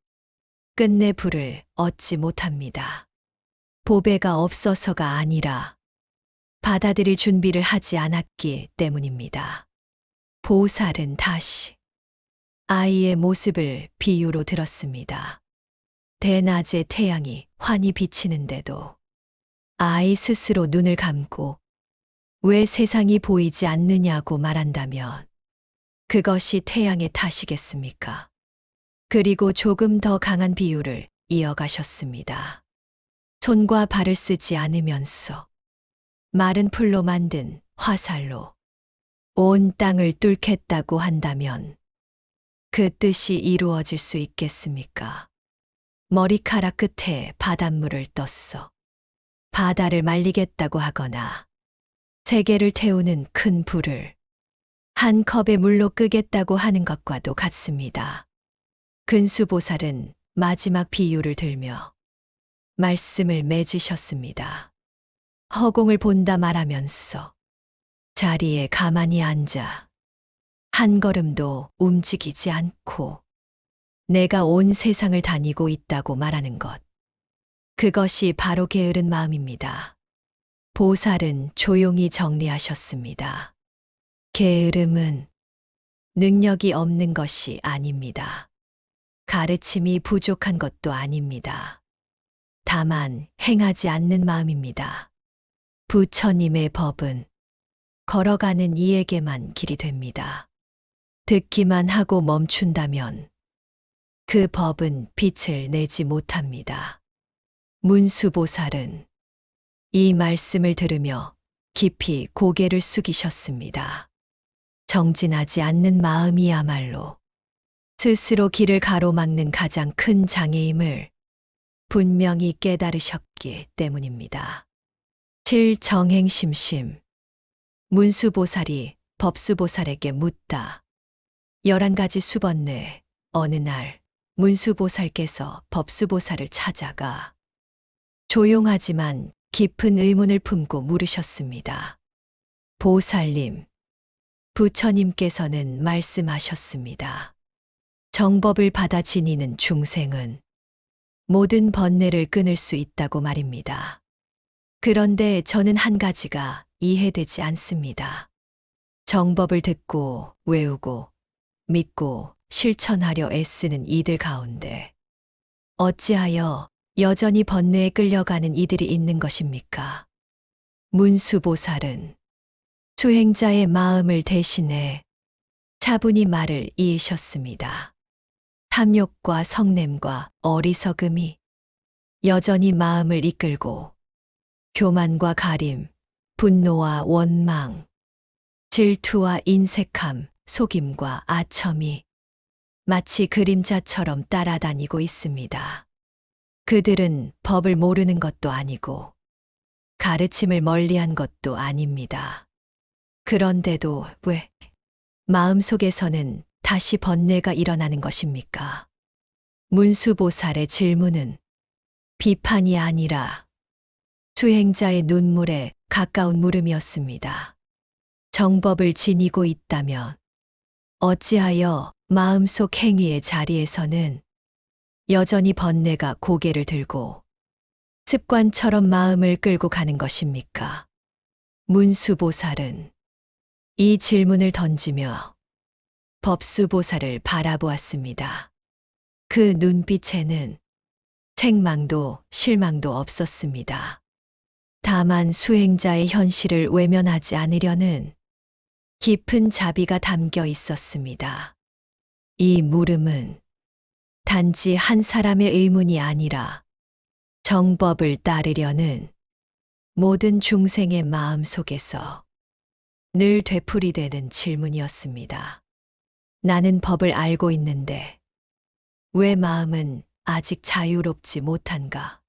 끝내 불을 얻지 못합니다. 보배가 없어서가 아니라 받아들일 준비를 하지 않았기 때문입니다. 보살은 다시 아이의 모습을 비유로 들었습니다. 대낮에 태양이 환히 비치는데도 아이 스스로 눈을 감고 왜 세상이 보이지 않느냐고 말한다면 그것이 태양의 탓이겠습니까? 그리고 조금 더 강한 비유를 이어가셨습니다. 손과 발을 쓰지 않으면서 마른 풀로 만든 화살로 온 땅을 뚫겠다고 한다면 그 뜻이 이루어질 수 있겠습니까? 머리카락 끝에 바닷물을 떠서 바다를 말리겠다고 하거나 세계를 태우는 큰 불을 한 컵의 물로 끄겠다고 하는 것과도 같습니다. 근수보살은 마지막 비유를 들며 말씀을 맺으셨습니다. 허공을 본다 말하면서 자리에 가만히 앉아 한 걸음도 움직이지 않고 내가 온 세상을 다니고 있다고 말하는 것. 그것이 바로 게으른 마음입니다. 보살은 조용히 정리하셨습니다. 게으름은 능력이 없는 것이 아닙니다. 가르침이 부족한 것도 아닙니다. 다만 행하지 않는 마음입니다. 부처님의 법은 걸어가는 이에게만 길이 됩니다. 듣기만 하고 멈춘다면 그 법은 빛을 내지 못합니다. 문수보살은 이 말씀을 들으며 깊이 고개를 숙이셨습니다. 정진하지 않는 마음이야말로 스스로 길을 가로막는 가장 큰 장애임을 분명히 깨달으셨기 때문입니다. 7. 정행심심. 문수보살이 법수보살에게 묻다. 11가지 수번 내 어느 날 문수보살께서 법수보살을 찾아가 조용하지만 깊은 의문을 품고 물으셨습니다. 보살님, 부처님께서는 말씀하셨습니다. 정법을 받아 지니는 중생은 모든 번뇌를 끊을 수 있다고 말입니다. 그런데 저는 한 가지가 이해되지 않습니다. 정법을 듣고 외우고 믿고 실천하려 애쓰는 이들 가운데 어찌하여 여전히 번뇌에 끌려가는 이들이 있는 것입니까? 문수보살은 수행자의 마음을 대신해 차분히 말을 이으셨습니다. 탐욕과 성냄과 어리석음이 여전히 마음을 이끌고 교만과 가림, 분노와 원망, 질투와 인색함, 속임과 아첨이 마치 그림자처럼 따라다니고 있습니다. 그들은 법을 모르는 것도 아니고 가르침을 멀리한 것도 아닙니다. 그런데도 왜 마음속에서는 다시 번뇌가 일어나는 것입니까? 문수보살의 질문은 비판이 아니라 수행자의 눈물에 가까운 물음이었습니다. 정법을 지니고 있다면 어찌하여 마음속 행위의 자리에서는 여전히 번뇌가 고개를 들고 습관처럼 마음을 끌고 가는 것입니까? 문수보살은 이 질문을 던지며 법수보살을 바라보았습니다. 그 눈빛에는 책망도 실망도 없었습니다. 다만 수행자의 현실을 외면하지 않으려는 깊은 자비가 담겨 있었습니다. 이 물음은 단지 한 사람의 의문이 아니라 정법을 따르려는 모든 중생의 마음 속에서 늘 되풀이되는 질문이었습니다. 나는 법을 알고 있는데 왜 마음은 아직 자유롭지 못한가?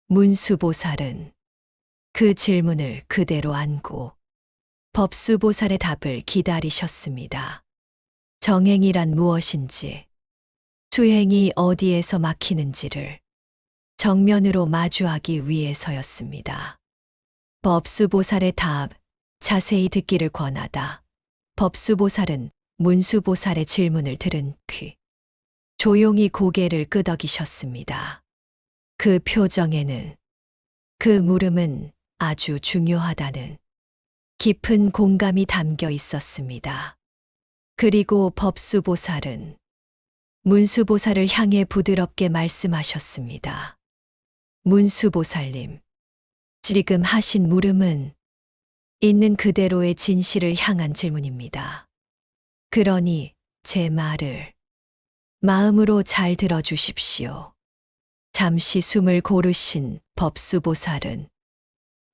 문수보살은 그 질문을 그대로 안고 법수보살의 답을 기다리셨습니다. 정행이란 무엇인지, 수행이 어디에서 막히는지를 정면으로 마주하기 위해서였습니다. 법수보살의 답, 자세히 듣기를 권하다. 법수보살은 문수보살의 질문을 들은 뒤 조용히 고개를 끄덕이셨습니다. 그 표정에는 그 물음은 아주 중요하다는 깊은 공감이 담겨 있었습니다. 그리고 법수보살은 문수보살을 향해 부드럽게 말씀하셨습니다. 문수보살님, 지금 하신 물음은 있는 그대로의 진실을 향한 질문입니다. 그러니 제 말을 마음으로 잘 들어주십시오. 잠시 숨을 고르신 법수보살은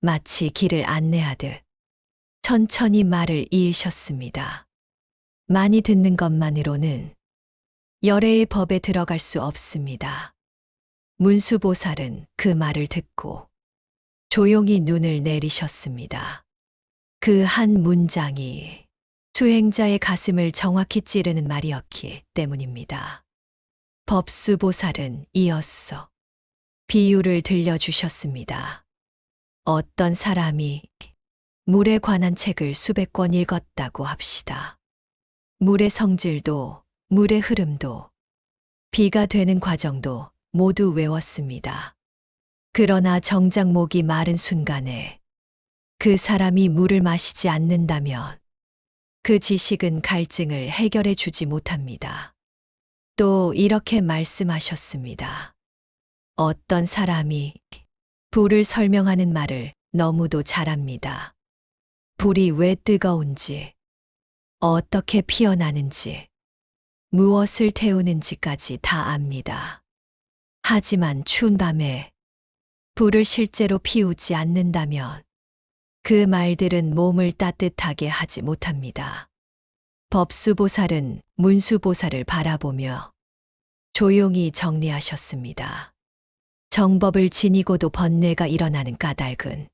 마치 길을 안내하듯 천천히 말을 이으셨습니다. 많이 듣는 것만으로는 열애의 법에 들어갈 수 없습니다. 문수보살은 그 말을 듣고 조용히 눈을 내리셨습니다. 그 한 문장이 수행자의 가슴을 정확히 찌르는 말이었기 때문입니다. 법수보살은 이어서 비유를 들려주셨습니다. 어떤 사람이 물에 관한 책을 수백 권 읽었다고 합시다. 물의 성질도, 물의 흐름도, 비가 되는 과정도 모두 외웠습니다. 그러나 정작 목이 마른 순간에 그 사람이 물을 마시지 않는다면 그 지식은 갈증을 해결해 주지 못합니다. 또 이렇게 말씀하셨습니다. 어떤 사람이 불을 설명하는 말을 너무도 잘합니다. 불이 왜 뜨거운지, 어떻게 피어나는지, 무엇을 태우는지까지 다 압니다. 하지만 추운 밤에 불을 실제로 피우지 않는다면 그 말들은 몸을 따뜻하게 하지 못합니다. 법수보살은 문수보살을 바라보며 조용히 정리하셨습니다. 정법을 지니고도 번뇌가 일어나는 까닭은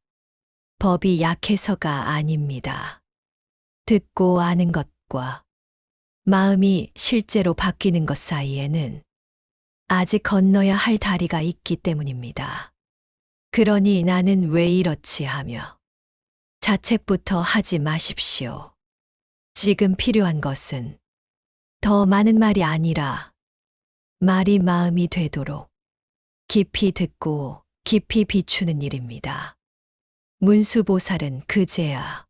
법이 약해서가 아닙니다. 듣고 아는 것과 마음이 실제로 바뀌는 것 사이에는 아직 건너야 할 다리가 있기 때문입니다. 그러니 나는 왜 이렇지 하며 자책부터 하지 마십시오. 지금 필요한 것은 더 많은 말이 아니라 말이 마음이 되도록 깊이 듣고 깊이 비추는 일입니다. 문수보살은 그제야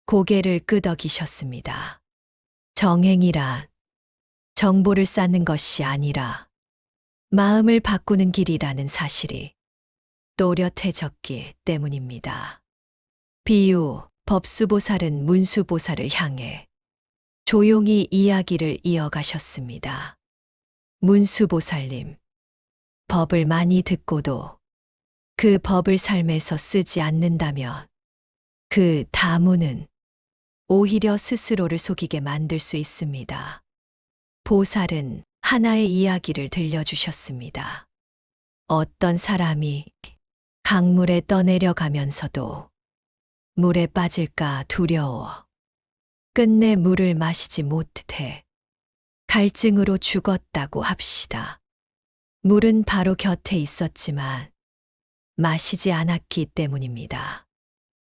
고개를 끄덕이셨습니다. 정행이란 정보를 쌓는 것이 아니라 마음을 바꾸는 길이라는 사실이 또렷해졌기 때문입니다. 비유, 법수보살은 문수보살을 향해 조용히 이야기를 이어가셨습니다. 문수보살님, 법을 많이 듣고도 그 법을 삶에서 쓰지 않는다면 그 다문은 오히려 스스로를 속이게 만들 수 있습니다. 보살은 하나의 이야기를 들려주셨습니다. 어떤 사람이 강물에 떠내려가면서도 물에 빠질까 두려워 끝내 물을 마시지 못해 갈증으로 죽었다고 합시다. 물은 바로 곁에 있었지만 마시지 않았기 때문입니다.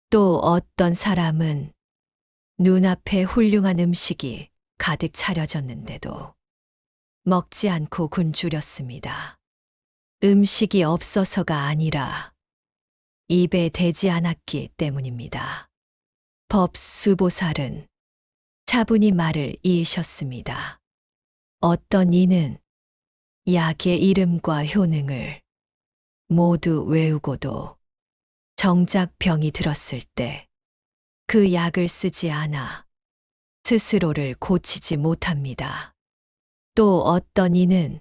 또 어떤 사람은 눈앞에 훌륭한 음식이 가득 차려졌는데도 먹지 않고 굶주렸습니다. 음식이 없어서가 아니라 입에 대지 않았기 때문입니다. 법수보살은 차분히 말을 이으셨습니다. 어떤 이는 약의 이름과 효능을 모두 외우고도 정작 병이 들었을 때 그 약을 쓰지 않아 스스로를 고치지 못합니다. 또 어떤 이는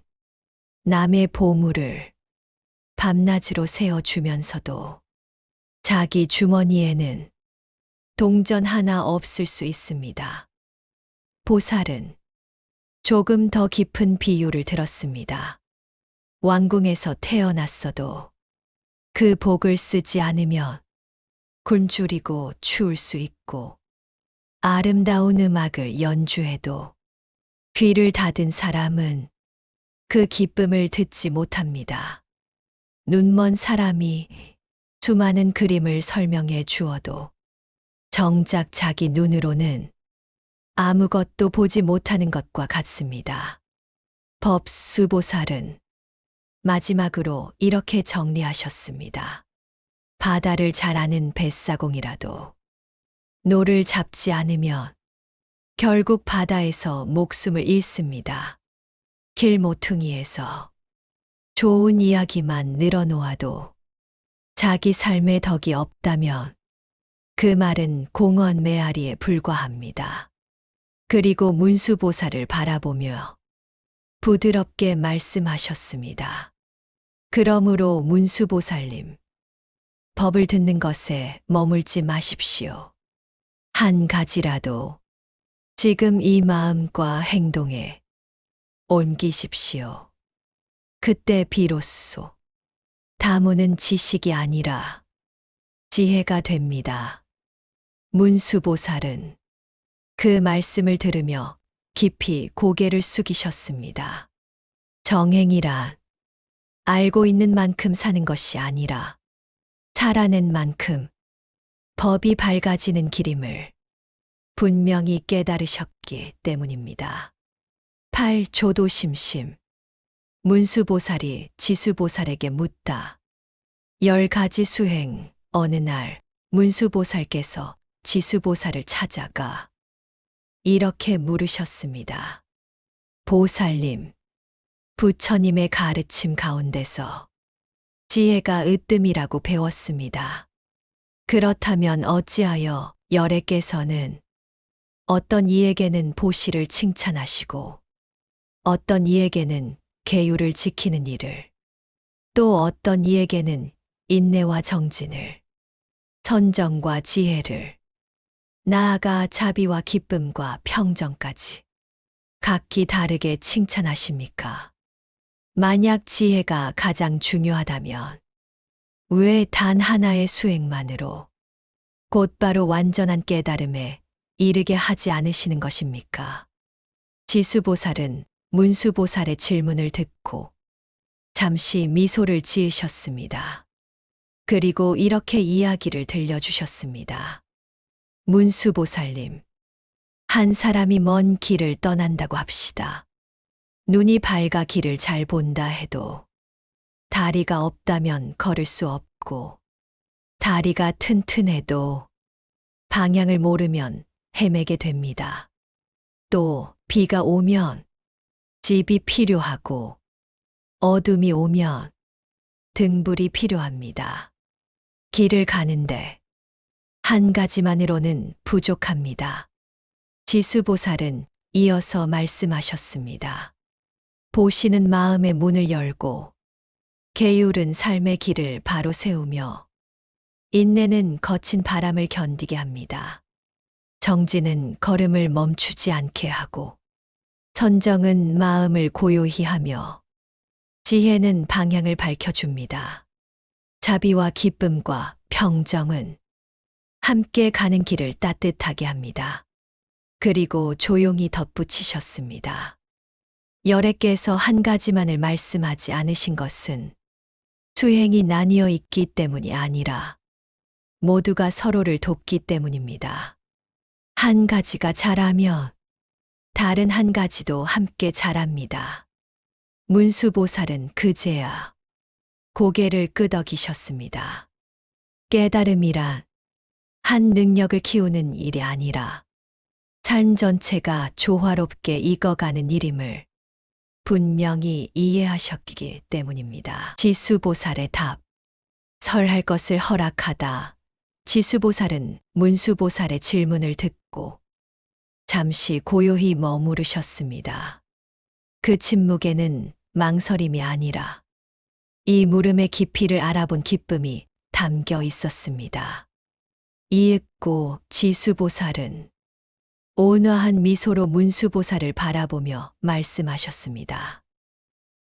남의 보물을 밤낮으로 세어주면서도 자기 주머니에는 동전 하나 없을 수 있습니다. 보살은 조금 더 깊은 비유를 들었습니다. 왕궁에서 태어났어도 그 복을 쓰지 않으면 굶주리고 추울 수 있고 아름다운 음악을 연주해도 귀를 닫은 사람은 그 기쁨을 듣지 못합니다. 눈먼 사람이 수많은 그림을 설명해 주어도 정작 자기 눈으로는 아무것도 보지 못하는 것과 같습니다. 법수보살은 마지막으로 이렇게 정리하셨습니다. 바다를 잘 아는 뱃사공이라도 노를 잡지 않으면 결국 바다에서 목숨을 잃습니다. 길모퉁이에서 좋은 이야기만 늘어놓아도 자기 삶의 덕이 없다면 그 말은 공원 메아리에 불과합니다. 그리고 문수보살을 바라보며 부드럽게 말씀하셨습니다. 그러므로 문수보살님, 법을 듣는 것에 머물지 마십시오. 한 가지라도 지금 이 마음과 행동에 옮기십시오. 그때 비로소 다문은 지식이 아니라 지혜가 됩니다. 문수보살은 그 말씀을 들으며 깊이 고개를 숙이셨습니다. 정행이란 알고 있는 만큼 사는 것이 아니라 살아낸 만큼 법이 밝아지는 길임을 분명히 깨달으셨기 때문입니다. 8조도심심 문수보살이 지수보살에게 묻다. 10가지 수행 어느 날 문수보살께서 지수보살을 찾아가 이렇게 물으셨습니다. 보살님, 부처님의 가르침 가운데서 지혜가 으뜸이라고 배웠습니다. 그렇다면 어찌하여 열애께서는 어떤 이에게는 보시를 칭찬하시고 어떤 이에게는 계율을 지키는 일을 또 어떤 이에게는 인내와 정진을 선정과 지혜를 나아가 자비와 기쁨과 평정까지 각기 다르게 칭찬하십니까? 만약 지혜가 가장 중요하다면 왜 단 하나의 수행만으로 곧바로 완전한 깨달음에 이르게 하지 않으시는 것입니까? 지수보살은 문수보살의 질문을 듣고 잠시 미소를 지으셨습니다. 그리고 이렇게 이야기를 들려주셨습니다. 문수보살님, 한 사람이 먼 길을 떠난다고 합시다. 눈이 밝아 길을 잘 본다 해도 다리가 없다면 걸을 수 없고 다리가 튼튼해도 방향을 모르면 헤매게 됩니다. 또 비가 오면 집이 필요하고 어둠이 오면 등불이 필요합니다. 길을 가는데 한 가지만으로는 부족합니다. 지수보살은 이어서 말씀하셨습니다. 보시는 마음의 문을 열고 계율은 삶의 길을 바로 세우며 인내는 거친 바람을 견디게 합니다. 정진은 걸음을 멈추지 않게 하고 선정은 마음을 고요히 하며 지혜는 방향을 밝혀줍니다. 자비와 기쁨과 평정은 함께 가는 길을 따뜻하게 합니다. 그리고 조용히 덧붙이셨습니다. 여래께서 한 가지만을 말씀하지 않으신 것은 수행이 나뉘어 있기 때문이 아니라 모두가 서로를 돕기 때문입니다. 한 가지가 자라면 다른 한 가지도 함께 자랍니다. 문수보살은 그제야 고개를 끄덕이셨습니다. 깨달음이란 한 능력을 키우는 일이 아니라 삶 전체가 조화롭게 익어가는 일임을 분명히 이해하셨기 때문입니다. 지수보살의 답. 설할 것을 허락하다. 지수보살은 문수보살의 질문을 듣고 잠시 고요히 머무르셨습니다. 그 침묵에는 망설임이 아니라 이 물음의 깊이를 알아본 기쁨이 담겨 있었습니다. 이윽고 지수보살은 온화한 미소로 문수보살을 바라보며 말씀하셨습니다.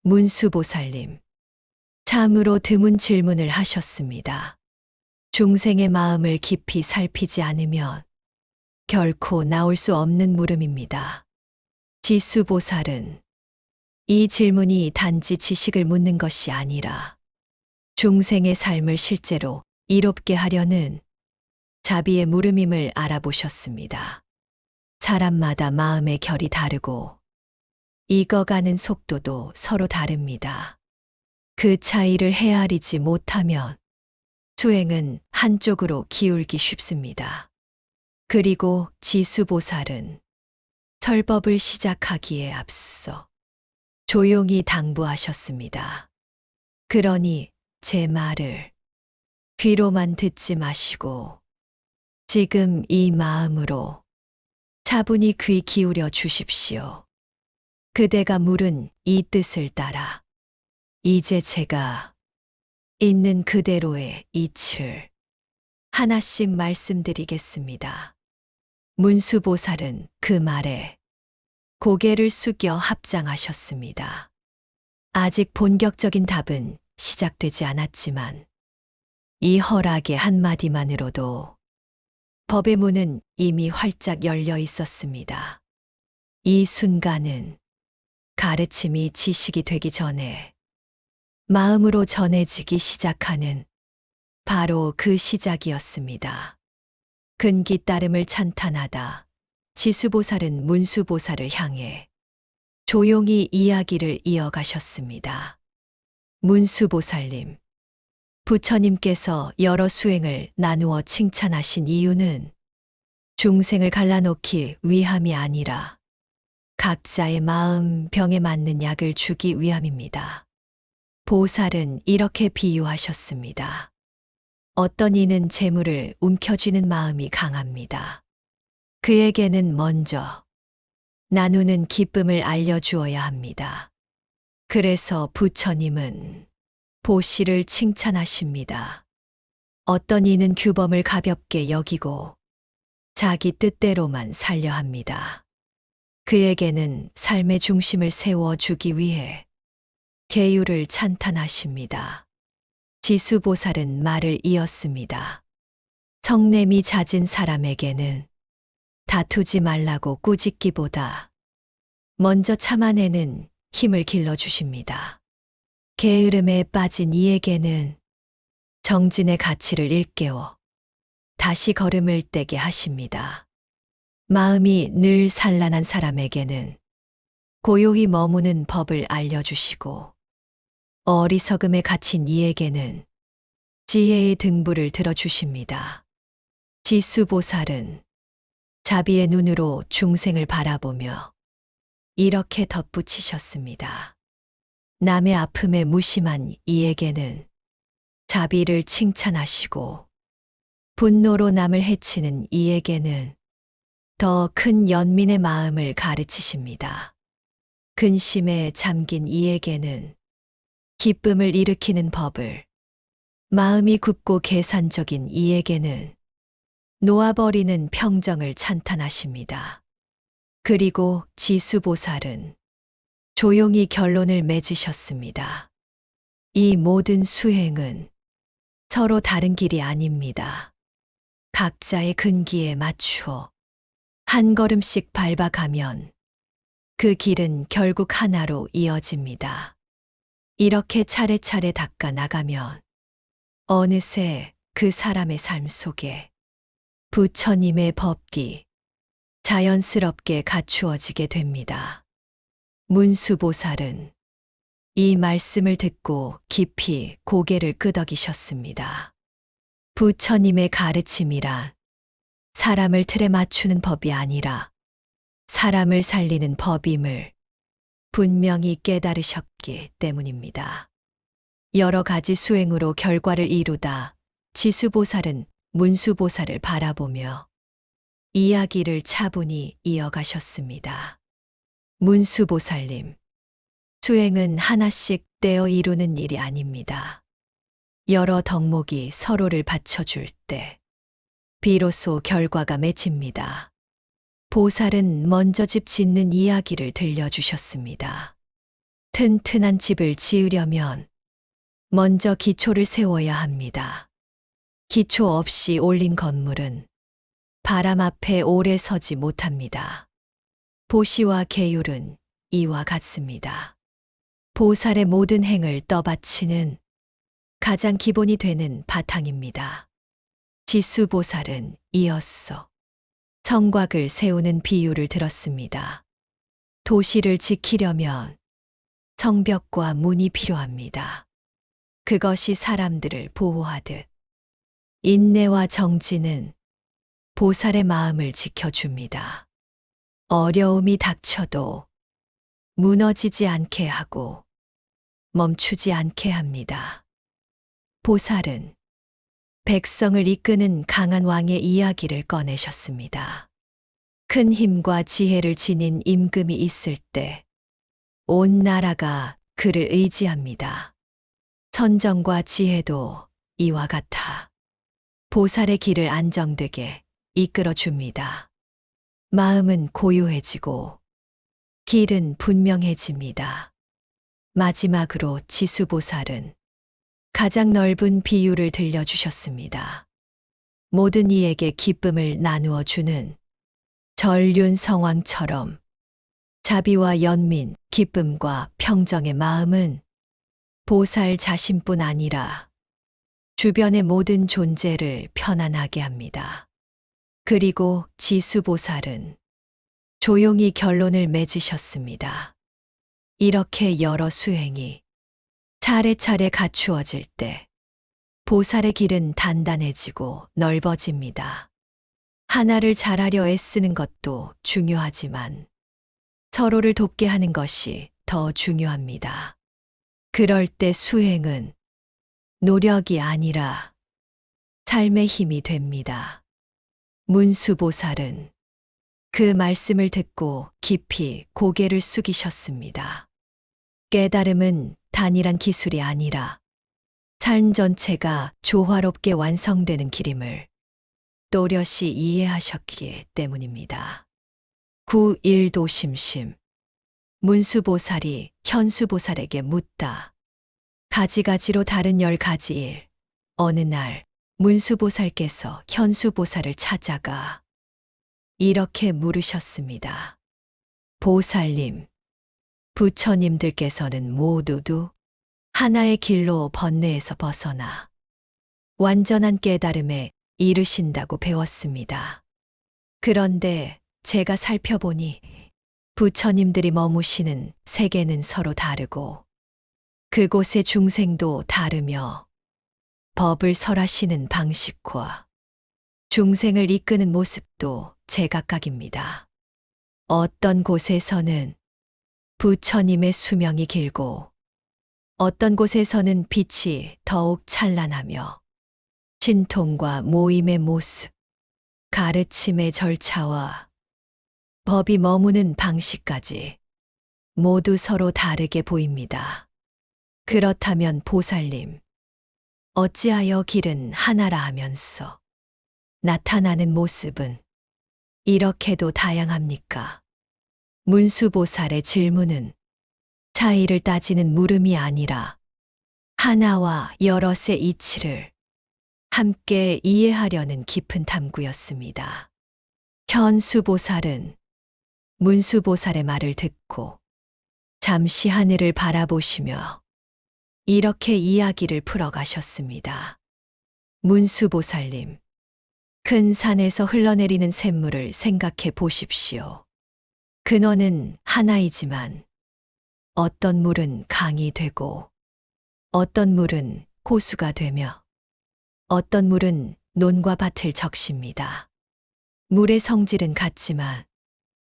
문수보살님, 참으로 드문 질문을 하셨습니다. 중생의 마음을 깊이 살피지 않으면 결코 나올 수 없는 물음입니다. 지수보살은 이 질문이 단지 지식을 묻는 것이 아니라 중생의 삶을 실제로 이롭게 하려는 자비의 물음임을 알아보셨습니다. 사람마다 마음의 결이 다르고 익어가는 속도도 서로 다릅니다. 그 차이를 헤아리지 못하면 수행은 한쪽으로 기울기 쉽습니다. 그리고 지수보살은 설법을 시작하기에 앞서 조용히 당부하셨습니다. 그러니 제 말을 귀로만 듣지 마시고 지금 이 마음으로 차분히 귀 기울여 주십시오. 그대가 물은 이 뜻을 따라 이제 제가 있는 그대로의 이치를 하나씩 말씀드리겠습니다. 문수보살은 그 말에 고개를 숙여 합장하셨습니다. 아직 본격적인 답은 시작되지 않았지만 이 허락의 한마디만으로도 법의 문은 이미 활짝 열려 있었습니다. 이 순간은 가르침이 지식이 되기 전에 마음으로 전해지기 시작하는 바로 그 시작이었습니다. 근기 따름을 찬탄하다 지수보살은 문수보살을 향해 조용히 이야기를 이어가셨습니다. 문수보살님, 부처님께서 여러 수행을 나누어 칭찬하신 이유는 중생을 갈라놓기 위함이 아니라 각자의 마음 병에 맞는 약을 주기 위함입니다. 보살은 이렇게 비유하셨습니다. 어떤 이는 재물을 움켜쥐는 마음이 강합니다. 그에게는 먼저 나누는 기쁨을 알려주어야 합니다. 그래서 부처님은 보시를 칭찬하십니다. 어떤 이는 규범을 가볍게 여기고 자기 뜻대로만 살려 합니다. 그에게는 삶의 중심을 세워주기 위해 계율을 찬탄하십니다. 지수보살은 말을 이었습니다. 성냄이 잦은 사람에게는 다투지 말라고 꾸짖기보다 먼저 참아내는 힘을 길러주십니다. 게으름에 빠진 이에게는 정진의 가치를 일깨워 다시 걸음을 떼게 하십니다. 마음이 늘 산란한 사람에게는 고요히 머무는 법을 알려주시고 어리석음에 갇힌 이에게는 지혜의 등불을 들어주십니다. 지수보살은 자비의 눈으로 중생을 바라보며 이렇게 덧붙이셨습니다. 남의 아픔에 무심한 이에게는 자비를 칭찬하시고 분노로 남을 해치는 이에게는 더 큰 연민의 마음을 가르치십니다. 근심에 잠긴 이에게는 기쁨을 일으키는 법을, 마음이 굽고 계산적인 이에게는 놓아버리는 평정을 찬탄하십니다. 그리고 지수보살은 조용히 결론을 맺으셨습니다. 이 모든 수행은 서로 다른 길이 아닙니다. 각자의 근기에 맞추어 한 걸음씩 밟아가면 그 길은 결국 하나로 이어집니다. 이렇게 차례차례 닦아 나가면 어느새 그 사람의 삶 속에 부처님의 법기 자연스럽게 갖추어지게 됩니다. 문수보살은 이 말씀을 듣고 깊이 고개를 끄덕이셨습니다. 부처님의 가르침이란 사람을 틀에 맞추는 법이 아니라 사람을 살리는 법임을 분명히 깨달으셨기 때문입니다. 여러 가지 수행으로 결과를 이루다 지수보살은 문수보살을 바라보며 이야기를 차분히 이어가셨습니다. 문수보살님, 수행은 하나씩 떼어 이루는 일이 아닙니다. 여러 덕목이 서로를 받쳐줄 때 비로소 결과가 맺힙니다. 보살은 먼저 집 짓는 이야기를 들려주셨습니다. 튼튼한 집을 지으려면 먼저 기초를 세워야 합니다. 기초 없이 올린 건물은 바람 앞에 오래 서지 못합니다. 보시와 계율은 이와 같습니다. 보살의 모든 행을 떠받치는 가장 기본이 되는 바탕입니다. 지수보살은 이어서 성곽을 세우는 비유를 들었습니다. 도시를 지키려면 성벽과 문이 필요합니다. 그것이 사람들을 보호하듯 인내와 정진은 보살의 마음을 지켜줍니다. 어려움이 닥쳐도 무너지지 않게 하고 멈추지 않게 합니다. 보살은 백성을 이끄는 강한 왕의 이야기를 꺼내셨습니다. 큰 힘과 지혜를 지닌 임금이 있을 때 온 나라가 그를 의지합니다. 선정과 지혜도 이와 같아 보살의 길을 안정되게 이끌어 줍니다. 마음은 고요해지고 길은 분명해집니다. 마지막으로 지수보살은 가장 넓은 비유를 들려주셨습니다. 모든 이에게 기쁨을 나누어 주는 전륜성왕처럼 자비와 연민, 기쁨과 평정의 마음은 보살 자신뿐 아니라 주변의 모든 존재를 편안하게 합니다. 그리고 지수보살은 조용히 결론을 맺으셨습니다. 이렇게 여러 수행이 차례차례 갖추어질 때 보살의 길은 단단해지고 넓어집니다. 하나를 잘하려 애쓰는 것도 중요하지만 서로를 돕게 하는 것이 더 중요합니다. 그럴 때 수행은 노력이 아니라 삶의 힘이 됩니다. 문수보살은 그 말씀을 듣고 깊이 고개를 숙이셨습니다. 깨달음은 단일한 기술이 아니라 삶 전체가 조화롭게 완성되는 길임을 또렷이 이해하셨기 때문입니다. 9.1도심심 문수보살이 현수보살에게 묻다. 가지가지로 다른 10가지 일. 어느 날 문수보살께서 현수보살을 찾아가 이렇게 물으셨습니다. 보살님, 부처님들께서는 모두 하나의 길로 번뇌에서 벗어나 완전한 깨달음에 이르신다고 배웠습니다. 그런데 제가 살펴보니 부처님들이 머무시는 세계는 서로 다르고 그곳의 중생도 다르며 법을 설하시는 방식과 중생을 이끄는 모습도 제각각입니다. 어떤 곳에서는 부처님의 수명이 길고 어떤 곳에서는 빛이 더욱 찬란하며 신통과 모임의 모습, 가르침의 절차와 법이 머무는 방식까지 모두 서로 다르게 보입니다. 그렇다면 보살님, 어찌하여 길은 하나라 하면서 나타나는 모습은 이렇게도 다양합니까? 문수보살의 질문은 차이를 따지는 물음이 아니라 하나와 여럿의 이치를 함께 이해하려는 깊은 탐구였습니다. 현수보살은 문수보살의 말을 듣고 잠시 하늘을 바라보시며 이렇게 이야기를 풀어가셨습니다. 문수보살님, 큰 산에서 흘러내리는 샘물을 생각해 보십시오. 근원은 하나이지만 어떤 물은 강이 되고 어떤 물은 호수가 되며 어떤 물은 논과 밭을 적십니다. 물의 성질은 같지만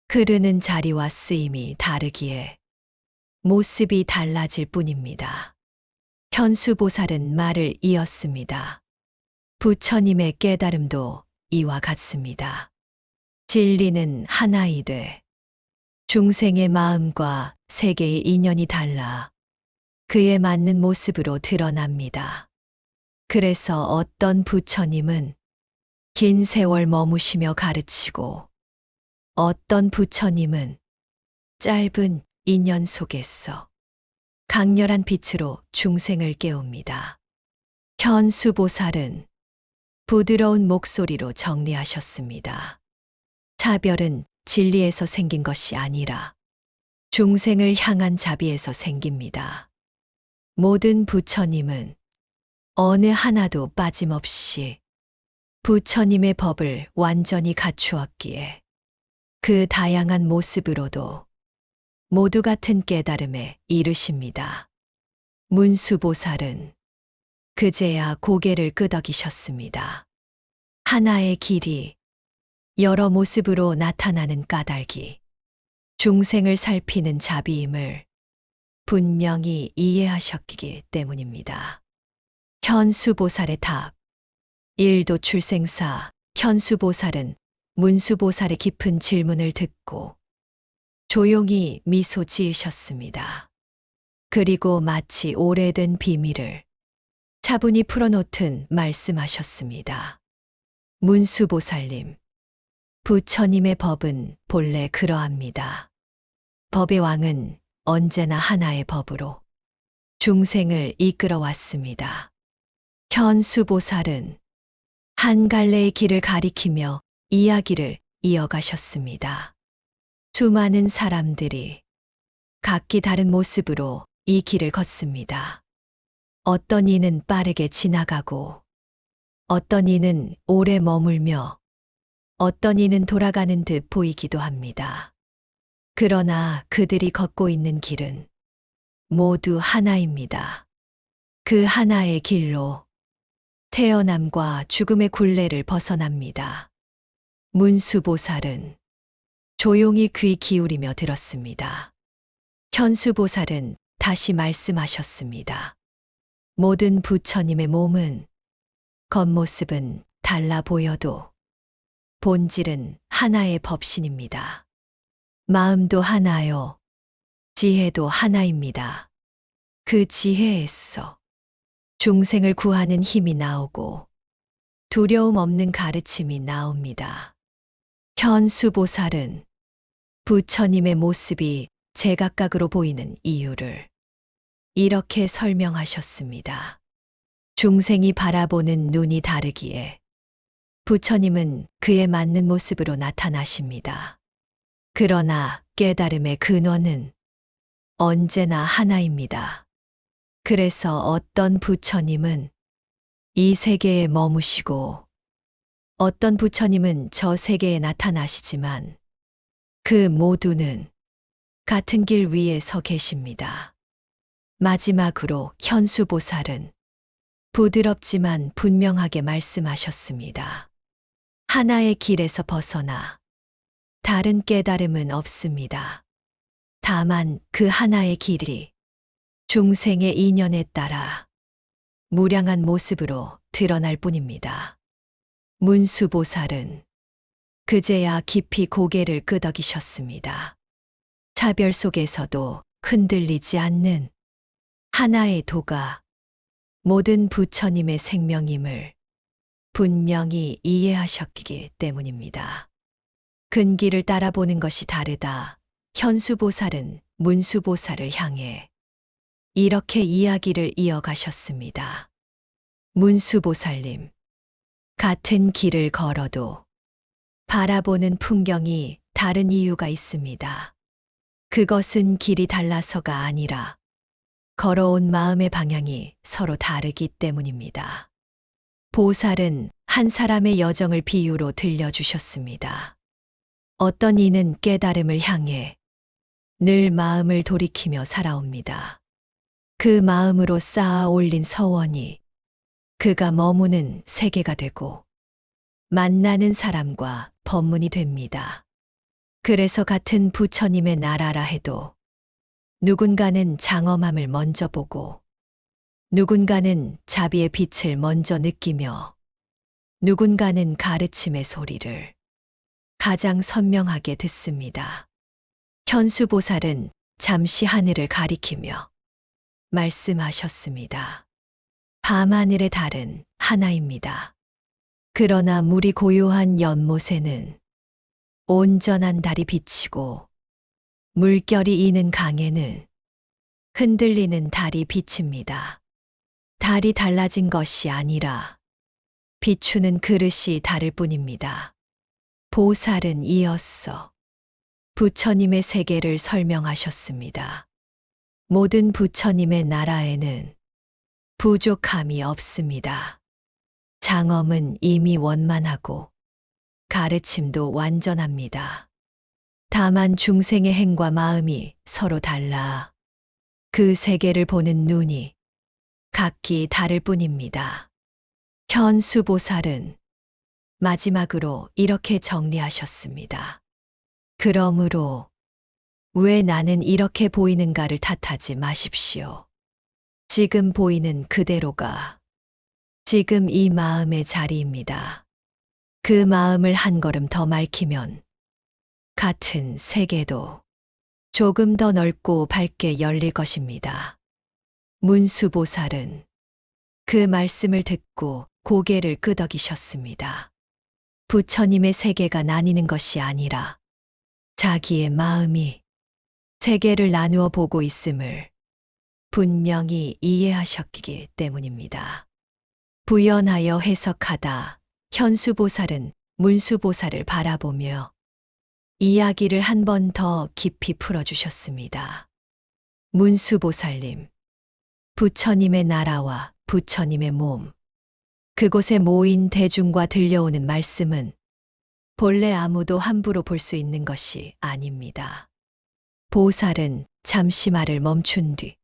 흐르는 자리와 쓰임이 다르기에 모습이 달라질 뿐입니다. 현수보살은 말을 이었습니다. 부처님의 깨달음도 이와 같습니다. 진리는 하나이되 중생의 마음과 세계의 인연이 달라 그에 맞는 모습으로 드러납니다. 그래서 어떤 부처님은 긴 세월 머무시며 가르치고 어떤 부처님은 짧은 인연 속에서 강렬한 빛으로 중생을 깨웁니다. 현수보살은 부드러운 목소리로 정리하셨습니다. 차별은 진리에서 생긴 것이 아니라 중생을 향한 자비에서 생깁니다. 모든 부처님은 어느 하나도 빠짐없이 부처님의 법을 완전히 갖추었기에 그 다양한 모습으로도 모두 같은 깨달음에 이르십니다. 문수보살은 그제야 고개를 끄덕이셨습니다. 하나의 길이 여러 모습으로 나타나는 까닭이 중생을 살피는 자비임을 분명히 이해하셨기 때문입니다. 현수보살의 답. 일도 출생사 현수보살은 문수보살의 깊은 질문을 듣고 조용히 미소 지으셨습니다. 그리고 마치 오래된 비밀을 차분히 풀어놓듯 말씀하셨습니다. 문수보살님, 부처님의 법은 본래 그러합니다. 법의 왕은 언제나 하나의 법으로 중생을 이끌어 왔습니다. 현수보살은 한 갈래의 길을 가리키며 이야기를 이어가셨습니다. 수많은 사람들이 각기 다른 모습으로 이 길을 걷습니다. 어떤 이는 빠르게 지나가고 어떤 이는 오래 머물며 어떤 이는 돌아가는 듯 보이기도 합니다. 그러나 그들이 걷고 있는 길은 모두 하나입니다. 그 하나의 길로 태어남과 죽음의 굴레를 벗어납니다. 문수보살은 조용히 귀 기울이며 들었습니다. 현수보살은 다시 말씀하셨습니다. 모든 부처님의 몸은 겉모습은 달라 보여도 본질은 하나의 법신입니다. 마음도 하나요. 지혜도 하나입니다. 그 지혜에서 중생을 구하는 힘이 나오고 두려움 없는 가르침이 나옵니다. 현수보살은 부처님의 모습이 제각각으로 보이는 이유를 이렇게 설명하셨습니다. 중생이 바라보는 눈이 다르기에 부처님은 그에 맞는 모습으로 나타나십니다. 그러나 깨달음의 근원은 언제나 하나입니다. 그래서 어떤 부처님은 이 세계에 머무시고 어떤 부처님은 저 세계에 나타나시지만 그 모두는 같은 길 위에 서 계십니다. 마지막으로 현수보살은 부드럽지만 분명하게 말씀하셨습니다. 하나의 길에서 벗어나 다른 깨달음은 없습니다. 다만 그 하나의 길이 중생의 인연에 따라 무량한 모습으로 드러날 뿐입니다. 문수보살은 그제야 깊이 고개를 끄덕이셨습니다. 차별 속에서도 흔들리지 않는 하나의 도가 모든 부처님의 생명임을 분명히 이해하셨기 때문입니다. 근길을 따라보는 것이 다르다. 현수보살은 문수보살을 향해 이렇게 이야기를 이어가셨습니다. 문수보살님, 같은 길을 걸어도 바라보는 풍경이 다른 이유가 있습니다. 그것은 길이 달라서가 아니라 걸어온 마음의 방향이 서로 다르기 때문입니다. 보살은 한 사람의 여정을 비유로 들려주셨습니다. 어떤 이는 깨달음을 향해 늘 마음을 돌이키며 살아옵니다. 그 마음으로 쌓아 올린 서원이 그가 머무는 세계가 되고 만나는 사람과 법문이 됩니다. 그래서 같은 부처님의 나라라 해도 누군가는 장엄함을 먼저 보고 누군가는 자비의 빛을 먼저 느끼며 누군가는 가르침의 소리를 가장 선명하게 듣습니다. 현수보살은 잠시 하늘을 가리키며 말씀하셨습니다. 밤하늘의 달은 하나입니다. 그러나 물이 고요한 연못에는 온전한 달이 비치고 물결이 이는 강에는 흔들리는 달이 비칩니다. 달이 달라진 것이 아니라 비추는 그릇이 다를 뿐입니다. 보살은 이어서 부처님의 세계를 설명하셨습니다. 모든 부처님의 나라에는 부족함이 없습니다. 장엄은 이미 원만하고 가르침도 완전합니다. 다만 중생의 행과 마음이 서로 달라 그 세계를 보는 눈이 각기 다를 뿐입니다. 현수보살은 마지막으로 이렇게 정리하셨습니다. 그러므로 왜 나는 이렇게 보이는가를 탓하지 마십시오. 지금 보이는 그대로가 지금 이 마음의 자리입니다. 그 마음을 한 걸음 더 밝히면 같은 세계도 조금 더 넓고 밝게 열릴 것입니다. 문수보살은 그 말씀을 듣고 고개를 끄덕이셨습니다. 부처님의 세계가 나뉘는 것이 아니라 자기의 마음이 세계를 나누어 보고 있음을 분명히 이해하셨기 때문입니다. 부연하여 해석하다 현수보살은 문수보살을 바라보며 이야기를 한 번 더 깊이 풀어주셨습니다. 문수보살님, 부처님의 나라와 부처님의 몸, 그곳에 모인 대중과 들려오는 말씀은 본래 아무도 함부로 볼 수 있는 것이 아닙니다. 보살은 잠시 말을 멈춘 뒤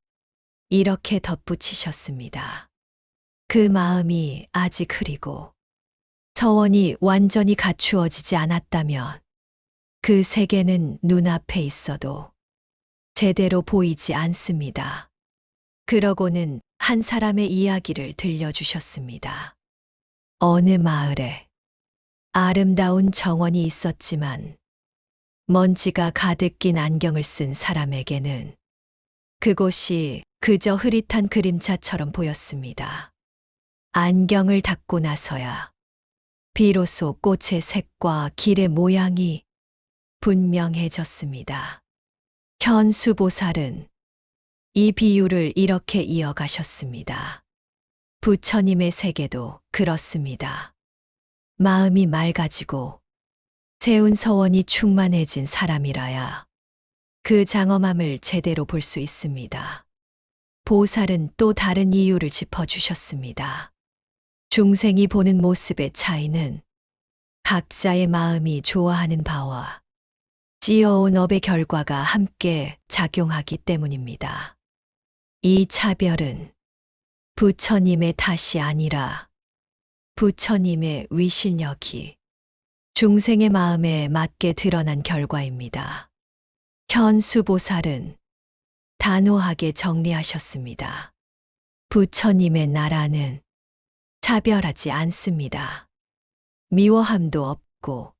이렇게 덧붙이셨습니다. 그 마음이 아직 흐리고 서원이 완전히 갖추어지지 않았다면 그 세계는 눈앞에 있어도 제대로 보이지 않습니다. 그러고는 한 사람의 이야기를 들려주셨습니다. 어느 마을에 아름다운 정원이 있었지만 먼지가 가득 낀 안경을 쓴 사람에게는 그곳이 그저 흐릿한 그림자처럼 보였습니다. 안경을 닦고 나서야 비로소 꽃의 색과 길의 모양이 분명해졌습니다. 현수보살은 이 비유를 이렇게 이어가셨습니다. 부처님의 세계도 그렇습니다. 마음이 맑아지고 세운 서원이 충만해진 사람이라야 그 장엄함을 제대로 볼 수 있습니다. 보살은 또 다른 이유를 짚어주셨습니다. 중생이 보는 모습의 차이는 각자의 마음이 좋아하는 바와 지어온 업의 결과가 함께 작용하기 때문입니다. 이 차별은 부처님의 탓이 아니라 부처님의 위실력이 중생의 마음에 맞게 드러난 결과입니다. 현수보살은 단호하게 정리하셨습니다. 부처님의 나라는 차별하지 않습니다. 미워함도 없고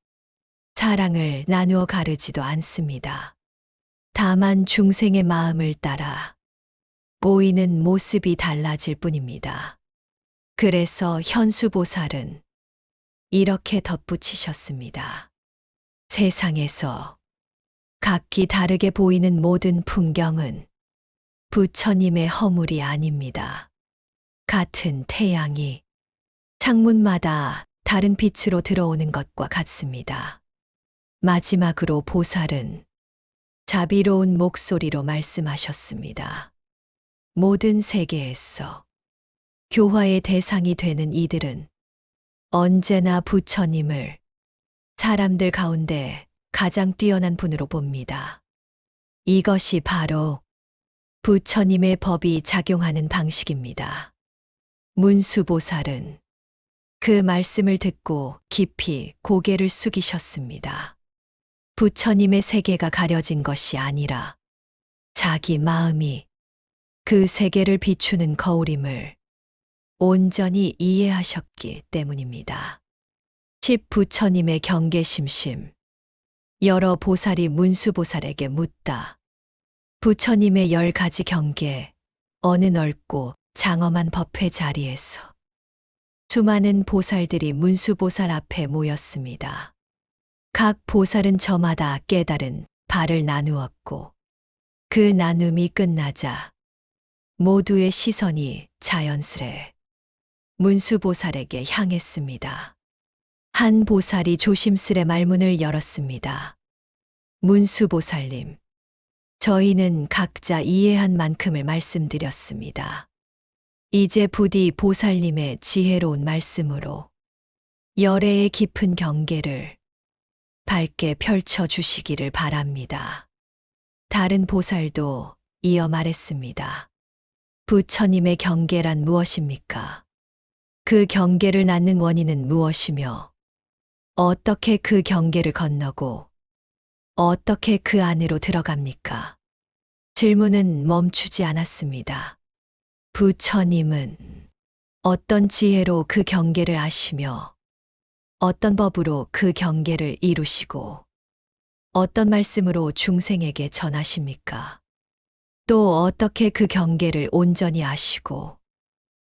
사랑을 나누어 가르지도 않습니다. 다만 중생의 마음을 따라 보이는 모습이 달라질 뿐입니다. 그래서 현수보살은 이렇게 덧붙이셨습니다. 세상에서 각기 다르게 보이는 모든 풍경은 부처님의 허물이 아닙니다. 같은 태양이 창문마다 다른 빛으로 들어오는 것과 같습니다. 마지막으로 보살은 자비로운 목소리로 말씀하셨습니다. 모든 세계에서 교화의 대상이 되는 이들은 언제나 부처님을 사람들 가운데 가장 뛰어난 분으로 봅니다. 이것이 바로 부처님의 법이 작용하는 방식입니다. 문수보살은 그 말씀을 듣고 깊이 고개를 숙이셨습니다. 부처님의 세계가 가려진 것이 아니라 자기 마음이 그 세계를 비추는 거울임을 온전히 이해하셨기 때문입니다. 10. 부처님의 경계심심. 여러 보살이 문수보살에게 묻다. 부처님의 10가지 경계, 어느 넓고 장엄한 법회 자리에서 수많은 보살들이 문수보살 앞에 모였습니다. 각 보살은 저마다 깨달은 바를 나누었고 그 나눔이 끝나자 모두의 시선이 자연스레 문수보살에게 향했습니다. 한 보살이 조심스레 말문을 열었습니다. 문수보살님, 저희는 각자 이해한 만큼을 말씀드렸습니다. 이제 부디 보살님의 지혜로운 말씀으로 열애의 깊은 경계를 밝게 펼쳐주시기를 바랍니다. 다른 보살도 이어 말했습니다. 부처님의 경계란 무엇입니까? 그 경계를 낳는 원인은 무엇이며 어떻게 그 경계를 건너고 어떻게 그 안으로 들어갑니까? 질문은 멈추지 않았습니다. 부처님은 어떤 지혜로 그 경계를 아시며 어떤 법으로 그 경계를 이루시고 어떤 말씀으로 중생에게 전하십니까? 또 어떻게 그 경계를 온전히 아시고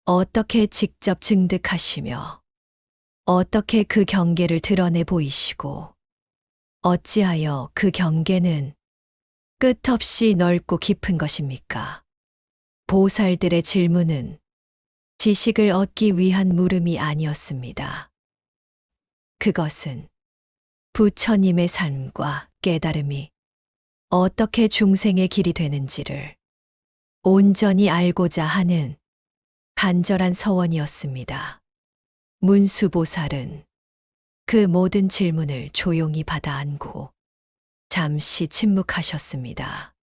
어떻게 직접 증득하시며 어떻게 그 경계를 드러내 보이시고 어찌하여 그 경계는 끝없이 넓고 깊은 것입니까? 보살들의 질문은 지식을 얻기 위한 물음이 아니었습니다. 그것은 부처님의 삶과 깨달음이 어떻게 중생의 길이 되는지를 온전히 알고자 하는 간절한 서원이었습니다. 문수보살은 그 모든 질문을 조용히 받아 안고 잠시 침묵하셨습니다.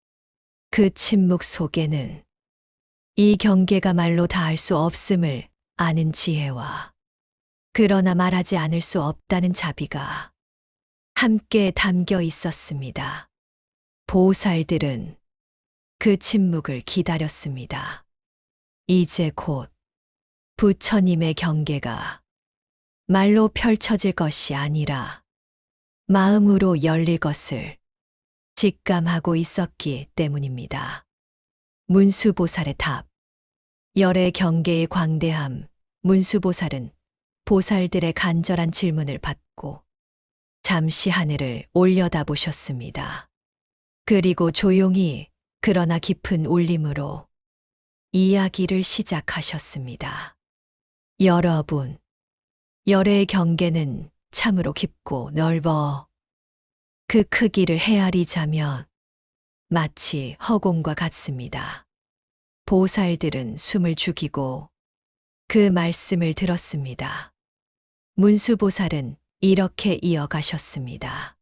그 침묵 속에는 이 경계가 말로 다할 수 없음을 아는 지혜와 그러나 말하지 않을 수 없다는 자비가 함께 담겨 있었습니다. 보살들은 그 침묵을 기다렸습니다. 이제 곧 부처님의 경계가 말로 펼쳐질 것이 아니라 마음으로 열릴 것을 직감하고 있었기 때문입니다. 문수보살의 답. 열의 경계의 광대함. 문수보살은 보살들의 간절한 질문을 받고 잠시 하늘을 올려다보셨습니다. 그리고 조용히 그러나 깊은 울림으로 이야기를 시작하셨습니다. 여러분, 열의 경계는 참으로 깊고 넓어 그 크기를 헤아리자면 마치 허공과 같습니다. 보살들은 숨을 죽이고 그 말씀을 들었습니다. 문수보살은 이렇게 이어가셨습니다.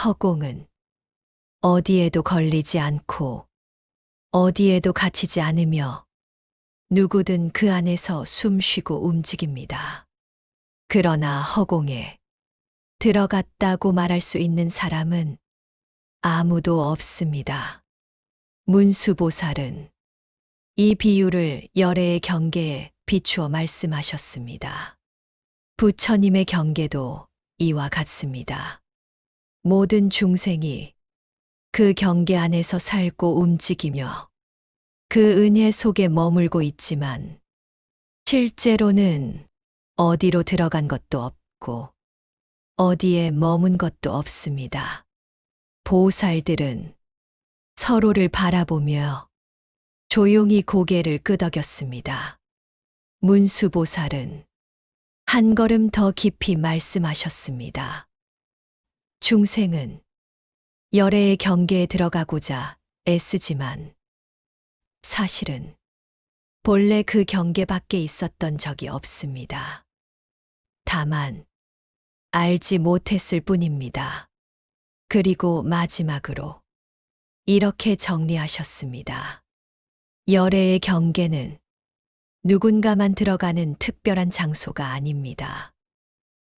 허공은 어디에도 걸리지 않고 어디에도 갇히지 않으며 누구든 그 안에서 숨 쉬고 움직입니다. 그러나 허공에 들어갔다고 말할 수 있는 사람은 아무도 없습니다. 문수보살은 이 비유를 열애의 경계에 비추어 말씀하셨습니다. 부처님의 경계도 이와 같습니다. 모든 중생이 그 경계 안에서 살고 움직이며 그 은혜 속에 머물고 있지만 실제로는 어디로 들어간 것도 없고 어디에 머문 것도 없습니다. 보살들은 서로를 바라보며 조용히 고개를 끄덕였습니다. 문수보살은 한 걸음 더 깊이 말씀하셨습니다. 중생은 열애의 경계에 들어가고자 애쓰지만 사실은 본래 그 경계 밖에 있었던 적이 없습니다. 다만 알지 못했을 뿐입니다. 그리고 마지막으로 이렇게 정리하셨습니다. 열애의 경계는 누군가만 들어가는 특별한 장소가 아닙니다.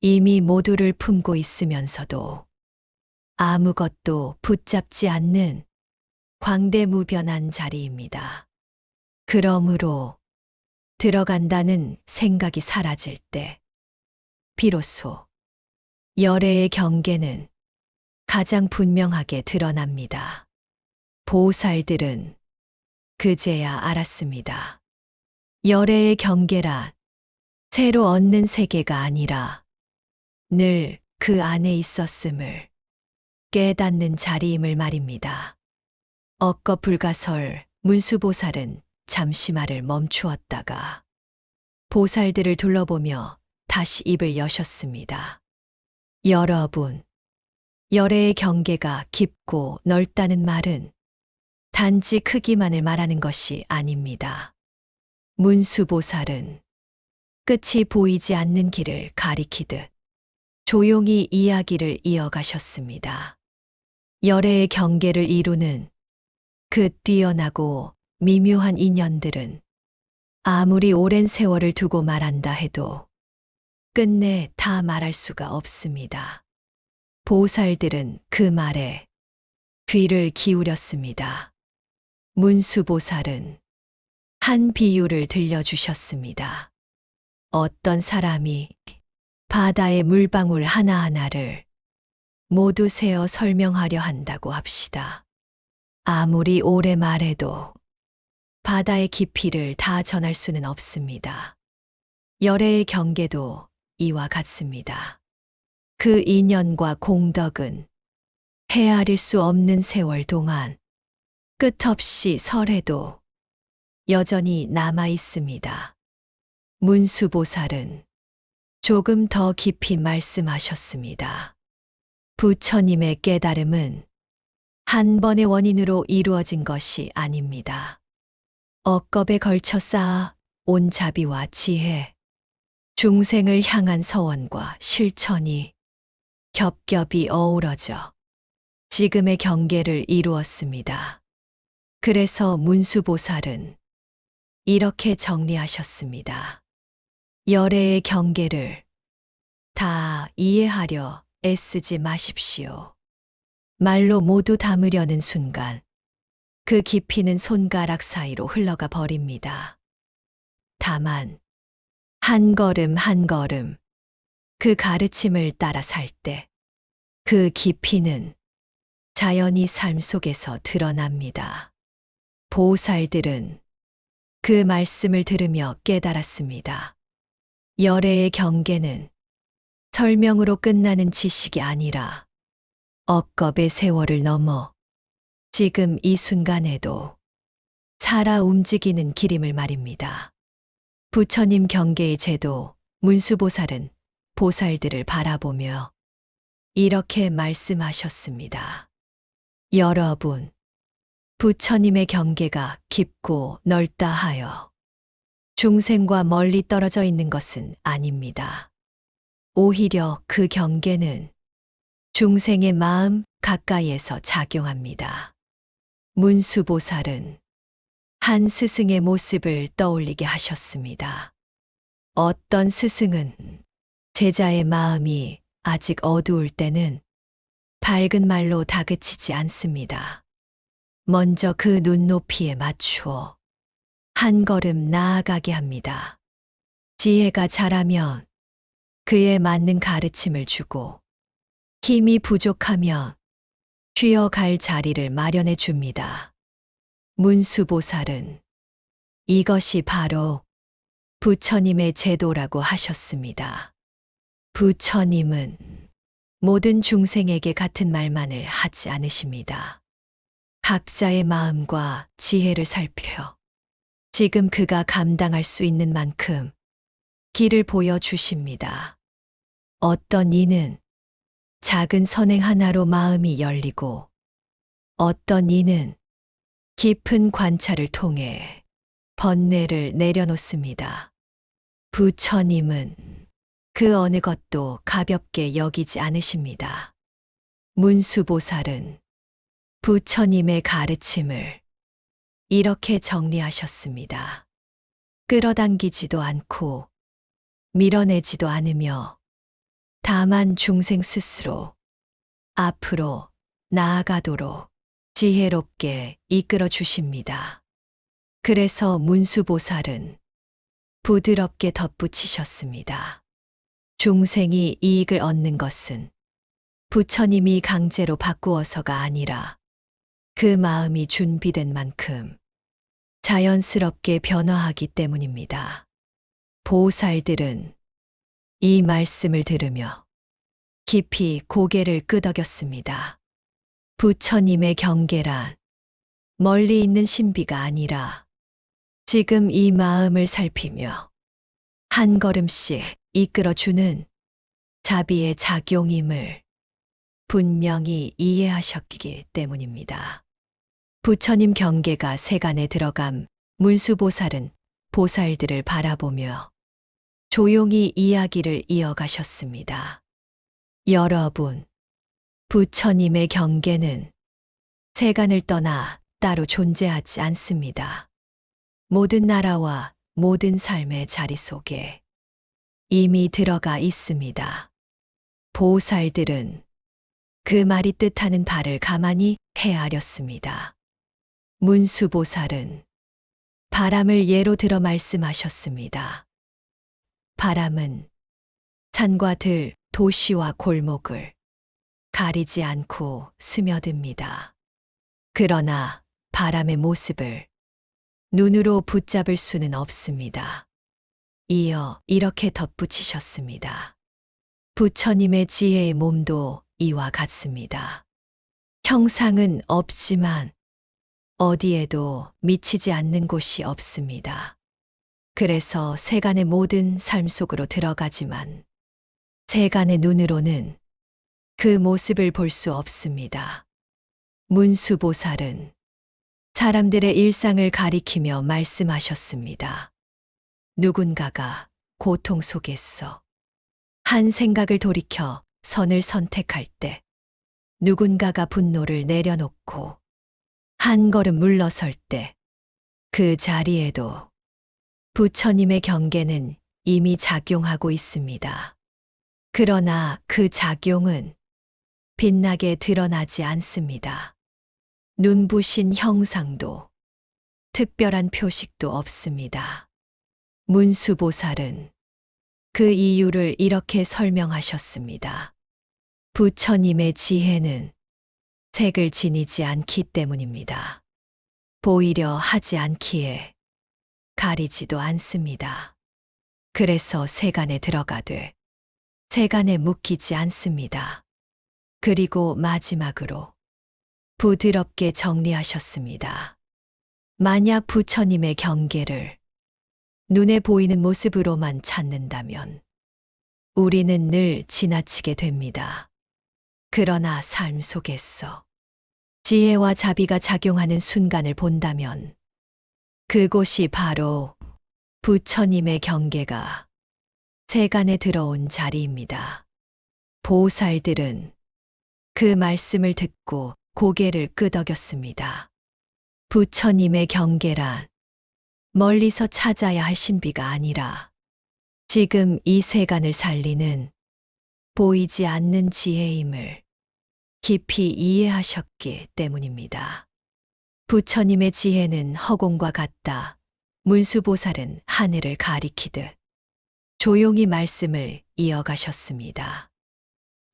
이미 모두를 품고 있으면서도 아무것도 붙잡지 않는 광대무변한 자리입니다. 그러므로 들어간다는 생각이 사라질 때 비로소 열애의 경계는 가장 분명하게 드러납니다. 보살들은 그제야 알았습니다. 열애의 경계란 새로 얻는 세계가 아니라 늘 그 안에 있었음을 깨닫는 자리임을 말입니다. 엇거불가설 문수보살은 잠시 말을 멈추었다가 보살들을 둘러보며 다시 입을 여셨습니다. 여러분, 열애의 경계가 깊고 넓다는 말은 단지 크기만을 말하는 것이 아닙니다. 문수보살은 끝이 보이지 않는 길을 가리키듯 조용히 이야기를 이어가셨습니다. 열애의 경계를 이루는 그 뛰어나고 미묘한 인연들은 아무리 오랜 세월을 두고 말한다 해도 끝내 다 말할 수가 없습니다. 보살들은 그 말에 귀를 기울였습니다. 문수보살은 한 비유를 들려주셨습니다. 어떤 사람이 바다의 물방울 하나하나를 모두 세어 설명하려 한다고 합시다. 아무리 오래 말해도 바다의 깊이를 다 전할 수는 없습니다. 열애의 경계도 이와 같습니다. 그 인연과 공덕은 헤아릴 수 없는 세월 동안 끝없이 설해도 여전히 남아 있습니다. 문수보살은 조금 더 깊이 말씀하셨습니다. 부처님의 깨달음은 한 번의 원인으로 이루어진 것이 아닙니다. 억겁에 걸쳐 쌓아 온 자비와 지혜, 중생을 향한 서원과 실천이 겹겹이 어우러져 지금의 경계를 이루었습니다. 그래서 문수보살은 이렇게 정리하셨습니다. 열애의 경계를 다 이해하려 애쓰지 마십시오. 말로 모두 담으려는 순간 그 깊이는 손가락 사이로 흘러가 버립니다. 다만 한 걸음 한 걸음 그 가르침을 따라 살 때 그 깊이는 자연히 삶 속에서 드러납니다. 보살들은 그 말씀을 들으며 깨달았습니다. 열애의 경계는 설명으로 끝나는 지식이 아니라 억겁의 세월을 넘어 지금 이 순간에도 살아 움직이는 길임을 말입니다. 부처님 경계의 제도 문수보살은 보살들을 바라보며 이렇게 말씀하셨습니다. 여러분, 부처님의 경계가 깊고 넓다 하여 중생과 멀리 떨어져 있는 것은 아닙니다. 오히려 그 경계는 중생의 마음 가까이에서 작용합니다. 문수보살은 한 스승의 모습을 떠올리게 하셨습니다. 어떤 스승은 제자의 마음이 아직 어두울 때는 밝은 말로 다그치지 않습니다. 먼저 그 눈높이에 맞추어 한 걸음 나아가게 합니다. 지혜가 자라면 그에 맞는 가르침을 주고 힘이 부족하면 쉬어갈 자리를 마련해 줍니다. 문수보살은 이것이 바로 부처님의 제도라고 하셨습니다. 부처님은 모든 중생에게 같은 말만을 하지 않으십니다. 각자의 마음과 지혜를 살펴 지금 그가 감당할 수 있는 만큼 길을 보여주십니다. 어떤 이는 작은 선행 하나로 마음이 열리고 어떤 이는 깊은 관찰을 통해 번뇌를 내려놓습니다. 부처님은 그 어느 것도 가볍게 여기지 않으십니다. 문수보살은 부처님의 가르침을 이렇게 정리하셨습니다. 끌어당기지도 않고 밀어내지도 않으며 다만 중생 스스로 앞으로 나아가도록 지혜롭게 이끌어 주십니다. 그래서 문수보살은 부드럽게 덧붙이셨습니다. 중생이 이익을 얻는 것은 부처님이 강제로 바꾸어서가 아니라 그 마음이 준비된 만큼 자연스럽게 변화하기 때문입니다. 보살들은 이 말씀을 들으며 깊이 고개를 끄덕였습니다. 부처님의 경계란 멀리 있는 신비가 아니라 지금 이 마음을 살피며 한 걸음씩 이끌어주는 자비의 작용임을 분명히 이해하셨기 때문입니다. 부처님 경계가 세간에 들어감 문수보살은 보살들을 바라보며 조용히 이야기를 이어가셨습니다. 여러분, 부처님의 경계는 세간을 떠나 따로 존재하지 않습니다. 모든 나라와 모든 삶의 자리 속에 이미 들어가 있습니다. 보살들은 그 말이 뜻하는 바를 가만히 헤아렸습니다. 문수보살은 바람을 예로 들어 말씀하셨습니다. 바람은 산과 들, 도시와 골목을 가리지 않고 스며듭니다. 그러나 바람의 모습을 눈으로 붙잡을 수는 없습니다. 이어 이렇게 덧붙이셨습니다. 부처님의 지혜의 몸도 이와 같습니다. 형상은 없지만 어디에도 미치지 않는 곳이 없습니다. 그래서 세간의 모든 삶 속으로 들어가지만 세간의 눈으로는 그 모습을 볼 수 없습니다. 문수보살은 사람들의 일상을 가리키며 말씀하셨습니다. 누군가가 고통 속에서 한 생각을 돌이켜 선을 선택할 때, 누군가가 분노를 내려놓고 한 걸음 물러설 때, 그 자리에도 부처님의 경계는 이미 작용하고 있습니다. 그러나 그 작용은 빛나게 드러나지 않습니다. 눈부신 형상도 특별한 표식도 없습니다. 문수보살은 그 이유를 이렇게 설명하셨습니다. 부처님의 지혜는 색을 지니지 않기 때문입니다. 보이려 하지 않기에 가리지도 않습니다. 그래서 세간에 들어가되 세간에 묶이지 않습니다. 그리고 마지막으로 부드럽게 정리하셨습니다. 만약 부처님의 경계를 눈에 보이는 모습으로만 찾는다면 우리는 늘 지나치게 됩니다. 그러나 삶 속에서 지혜와 자비가 작용하는 순간을 본다면 그곳이 바로 부처님의 경계가 세간에 들어온 자리입니다. 보살들은 그 말씀을 듣고 고개를 끄덕였습니다. 부처님의 경계란 멀리서 찾아야 할 신비가 아니라 지금 이 세간을 살리는 보이지 않는 지혜임을 깊이 이해하셨기 때문입니다. 부처님의 지혜는 허공과 같다. 문수보살은 하늘을 가리키듯 조용히 말씀을 이어가셨습니다.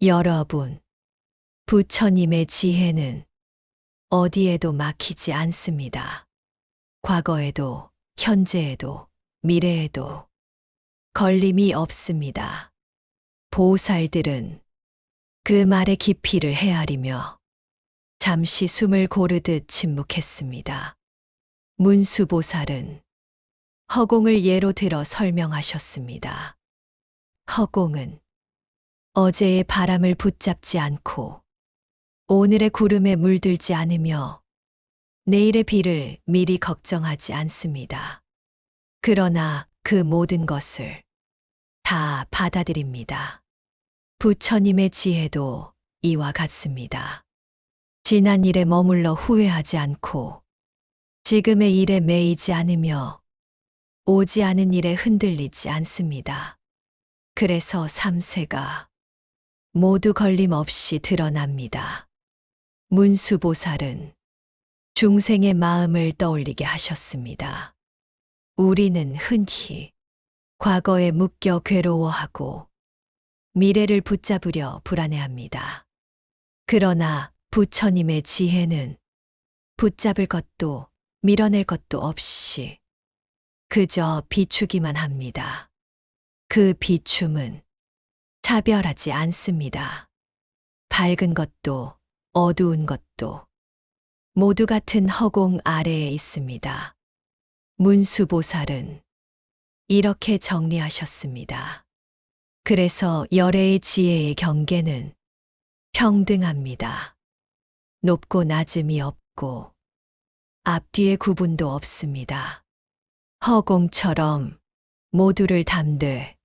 여러분, 부처님의 지혜는 어디에도 막히지 않습니다. 과거에도, 현재에도, 미래에도 걸림이 없습니다. 보살들은 그 말의 깊이를 헤아리며 잠시 숨을 고르듯 침묵했습니다. 문수보살은 허공을 예로 들어 설명하셨습니다. 허공은 어제의 바람을 붙잡지 않고 오늘의 구름에 물들지 않으며 내일의 비를 미리 걱정하지 않습니다. 그러나 그 모든 것을 다 받아들입니다. 부처님의 지혜도 이와 같습니다. 지난 일에 머물러 후회하지 않고 지금의 일에 매이지 않으며 오지 않은 일에 흔들리지 않습니다. 그래서 삼세가 모두 걸림없이 드러납니다. 문수보살은 중생의 마음을 떠올리게 하셨습니다. 우리는 흔히 과거에 묶여 괴로워하고 미래를 붙잡으려 불안해합니다. 그러나 부처님의 지혜는 붙잡을 것도 밀어낼 것도 없이 그저 비추기만 합니다. 그 비춤은 차별하지 않습니다. 밝은 것도 어두운 것도 모두 같은 허공 아래에 있습니다. 문수보살은 이렇게 정리하셨습니다. 그래서 열애의 지혜의 경계는 평등합니다. 높고 낮음이 없고 앞뒤의 구분도 없습니다. 허공처럼 모두를 담되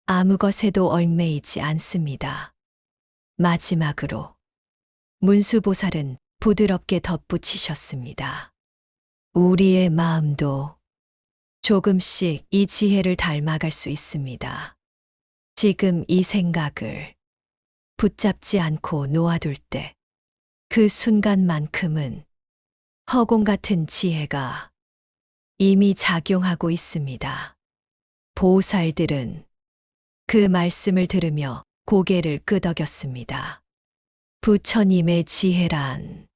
아무 것에도 얽매이지 않습니다. 마지막으로 문수보살은 부드럽게 덧붙이셨습니다. 우리의 마음도 조금씩 이 지혜를 닮아갈 수 있습니다. 지금 이 생각을 붙잡지 않고 놓아둘 때 그 순간만큼은 허공 같은 지혜가 이미 작용하고 있습니다. 보살들은 그 말씀을 들으며 고개를 끄덕였습니다. 부처님의 지혜란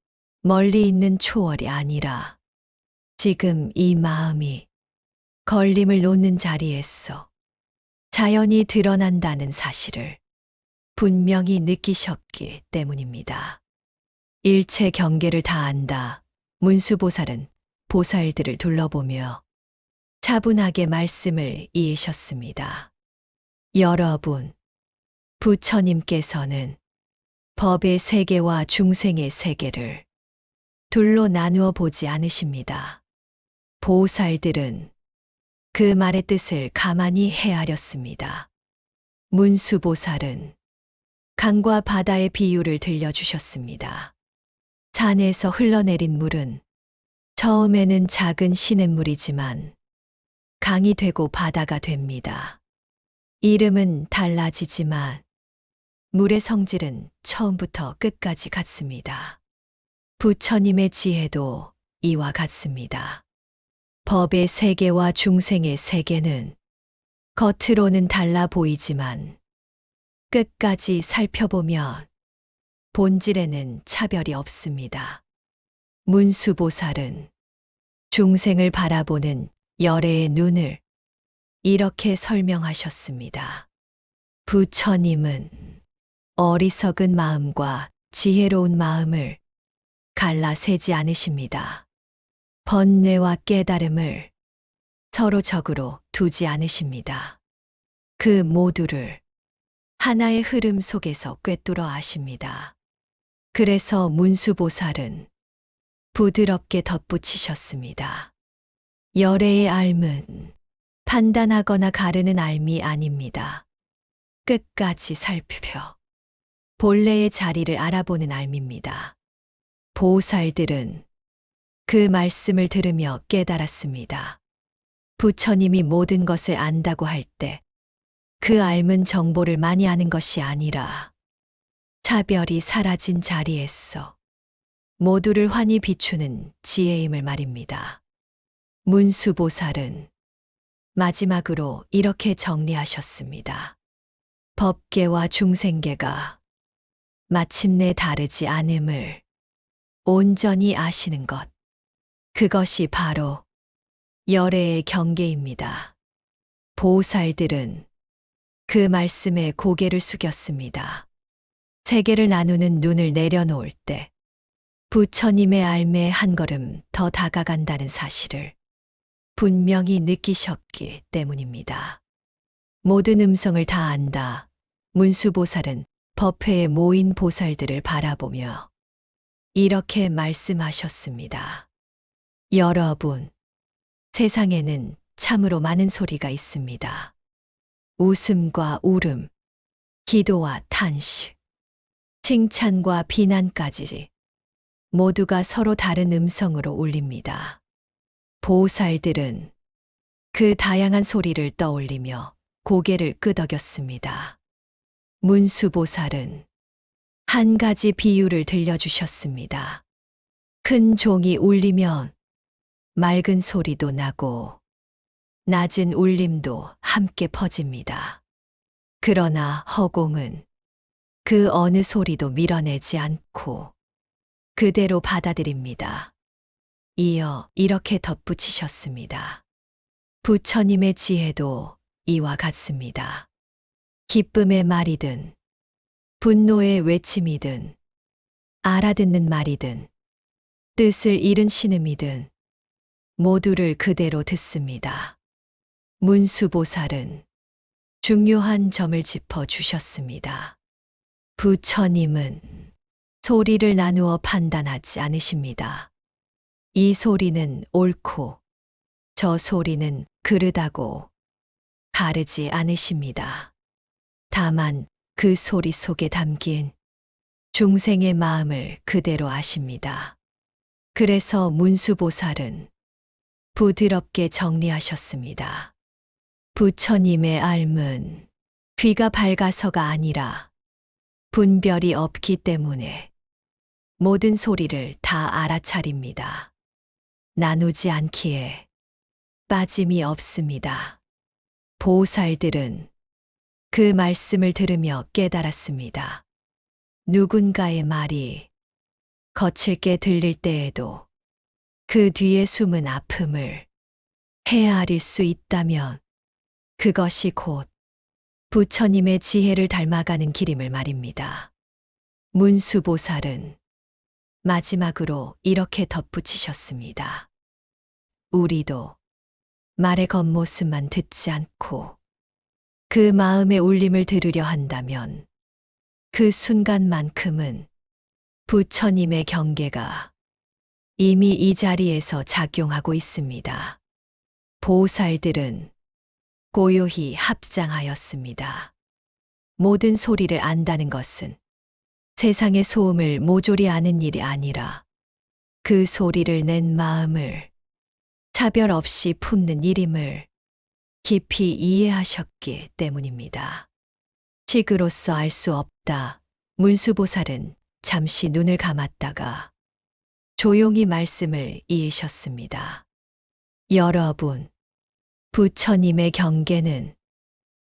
멀리 있는 초월이 아니라 지금 이 마음이 걸림을 놓는 자리에서 자연히 드러난다는 사실을 분명히 느끼셨기 때문입니다. 일체 경계를 다 안다. 문수보살은 보살들을 둘러보며 차분하게 말씀을 이으셨습니다. 여러분, 부처님께서는 법의 세계와 중생의 세계를 둘로 나누어 보지 않으십니다. 보살들은 그 말의 뜻을 가만히 헤아렸습니다. 문수보살은 강과 바다의 비유를 들려주셨습니다. 산에서 흘러내린 물은 처음에는 작은 시냇물이지만 강이 되고 바다가 됩니다. 이름은 달라지지만 물의 성질은 처음부터 끝까지 같습니다. 부처님의 지혜도 이와 같습니다. 법의 세계와 중생의 세계는 겉으로는 달라 보이지만 끝까지 살펴보면 본질에는 차별이 없습니다. 문수보살은 중생을 바라보는 열애의 눈을 이렇게 설명하셨습니다. 부처님은 어리석은 마음과 지혜로운 마음을 갈라 세지 않으십니다. 번뇌와 깨달음을 서로 적으로 두지 않으십니다. 그 모두를 하나의 흐름 속에서 꿰뚫어 아십니다. 그래서 문수보살은 부드럽게 덧붙이셨습니다. 열애의 삶은 판단하거나 가르는 삶이 아닙니다. 끝까지 살펴 본래의 자리를 알아보는 삶입니다. 보살들은 그 말씀을 들으며 깨달았습니다. 부처님이 모든 것을 안다고 할 때 그 삶은 정보를 많이 아는 것이 아니라 차별이 사라진 자리에서 모두를 환히 비추는 지혜임을 말입니다. 문수보살은 마지막으로 이렇게 정리하셨습니다. 법계와 중생계가 마침내 다르지 않음을 온전히 아시는 것. 그것이 바로 열애의 경계입니다. 보살들은 그 말씀에 고개를 숙였습니다. 세계를 나누는 눈을 내려놓을 때 부처님의 삶에 한 걸음 더 다가간다는 사실을 분명히 느끼셨기 때문입니다. 모든 음성을 다 안다. 문수보살은 법회에 모인 보살들을 바라보며 이렇게 말씀하셨습니다. 여러분, 세상에는 참으로 많은 소리가 있습니다. 웃음과 울음, 기도와 탄식, 칭찬과 비난까지 모두가 서로 다른 음성으로 울립니다. 보살들은 그 다양한 소리를 떠올리며 고개를 끄덕였습니다. 문수보살은 한 가지 비유를 들려주셨습니다. 큰 종이 울리면 맑은 소리도 나고 낮은 울림도 함께 퍼집니다. 그러나 허공은 그 어느 소리도 밀어내지 않고 그대로 받아들입니다. 이어 이렇게 덧붙이셨습니다. 부처님의 지혜도 이와 같습니다. 기쁨의 말이든 분노의 외침이든 알아듣는 말이든 뜻을 잃은 신음이든 모두를 그대로 듣습니다. 문수보살은 중요한 점을 짚어 주셨습니다. 부처님은 소리를 나누어 판단하지 않으십니다. 이 소리는 옳고 저 소리는 그르다고 가르지 않으십니다. 다만 그 소리 속에 담긴 중생의 마음을 그대로 아십니다. 그래서 문수보살은 부드럽게 정리하셨습니다. 부처님의 알문, 귀가 밝아서가 아니라 분별이 없기 때문에 모든 소리를 다 알아차립니다. 나누지 않기에 빠짐이 없습니다. 보살들은 그 말씀을 들으며 깨달았습니다. 누군가의 말이 거칠게 들릴 때에도 그 뒤에 숨은 아픔을 헤아릴 수 있다면 그것이 곧 부처님의 지혜를 닮아가는 길임을 말입니다. 문수보살은 마지막으로 이렇게 덧붙이셨습니다. 우리도 말의 겉모습만 듣지 않고 그 마음의 울림을 들으려 한다면 그 순간만큼은 부처님의 경계가 이미 이 자리에서 작용하고 있습니다. 보살들은 고요히 합장하였습니다. 모든 소리를 안다는 것은 세상의 소음을 모조리 아는 일이 아니라 그 소리를 낸 마음을 차별 없이 품는 일임을 깊이 이해하셨기 때문입니다. 식으로서 알 수 없다. 문수보살은 잠시 눈을 감았다가 조용히 말씀을 이으셨습니다. 여러분, 부처님의 경계는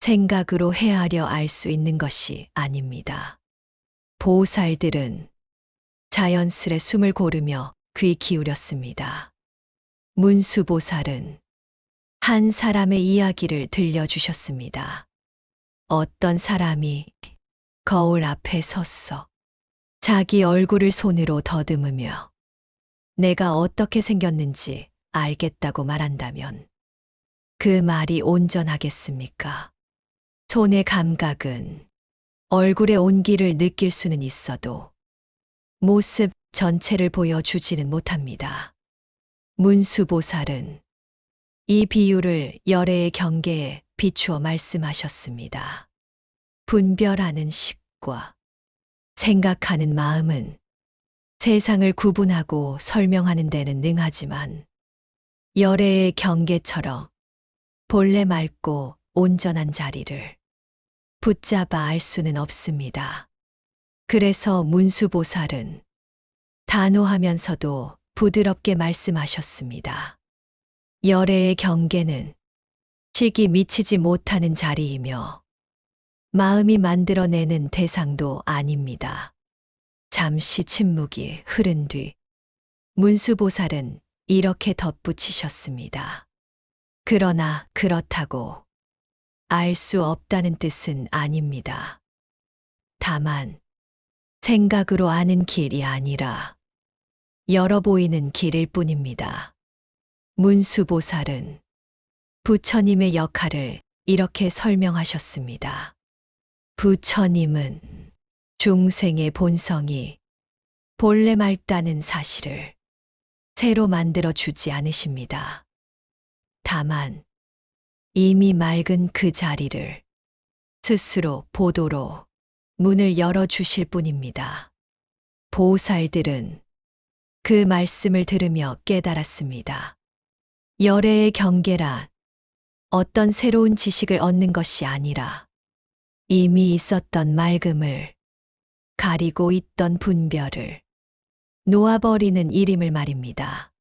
생각으로 헤아려 알 수 있는 것이 아닙니다. 보살들은 자연스레 숨을 고르며 귀 기울였습니다. 문수보살은 한 사람의 이야기를 들려주셨습니다. 어떤 사람이 거울 앞에 섰어 자기 얼굴을 손으로 더듬으며 내가 어떻게 생겼는지 알겠다고 말한다면 그 말이 온전하겠습니까? 손의 감각은 얼굴의 온기를 느낄 수는 있어도 모습 전체를 보여주지는 못합니다. 문수보살은 이 비유를 열애의 경계에 비추어 말씀하셨습니다. 분별하는 식과 생각하는 마음은 세상을 구분하고 설명하는 데는 능하지만 열애의 경계처럼 본래 맑고 온전한 자리를 붙잡아 알 수는 없습니다. 그래서 문수보살은 단호하면서도 부드럽게 말씀하셨습니다. 열애의 경계는 식이 미치지 못하는 자리이며 마음이 만들어내는 대상도 아닙니다. 잠시 침묵이 흐른 뒤 문수보살은 이렇게 덧붙이셨습니다. 그러나 그렇다고 알 수 없다는 뜻은 아닙니다. 다만 생각으로 아는 길이 아니라 열어 보이는 길일 뿐입니다. 문수보살은 부처님의 역할을 이렇게 설명하셨습니다. 부처님은 중생의 본성이 본래 맑다는 사실을 새로 만들어 주지 않으십니다. 다만 이미 맑은 그 자리를 스스로 보도로 문을 열어 주실 뿐입니다. 보살들은 그 말씀을 들으며 깨달았습니다. 열애의 경계란 어떤 새로운 지식을 얻는 것이 아니라 이미 있었던 맑음을 가리고 있던 분별을 놓아버리는 일임을 말입니다.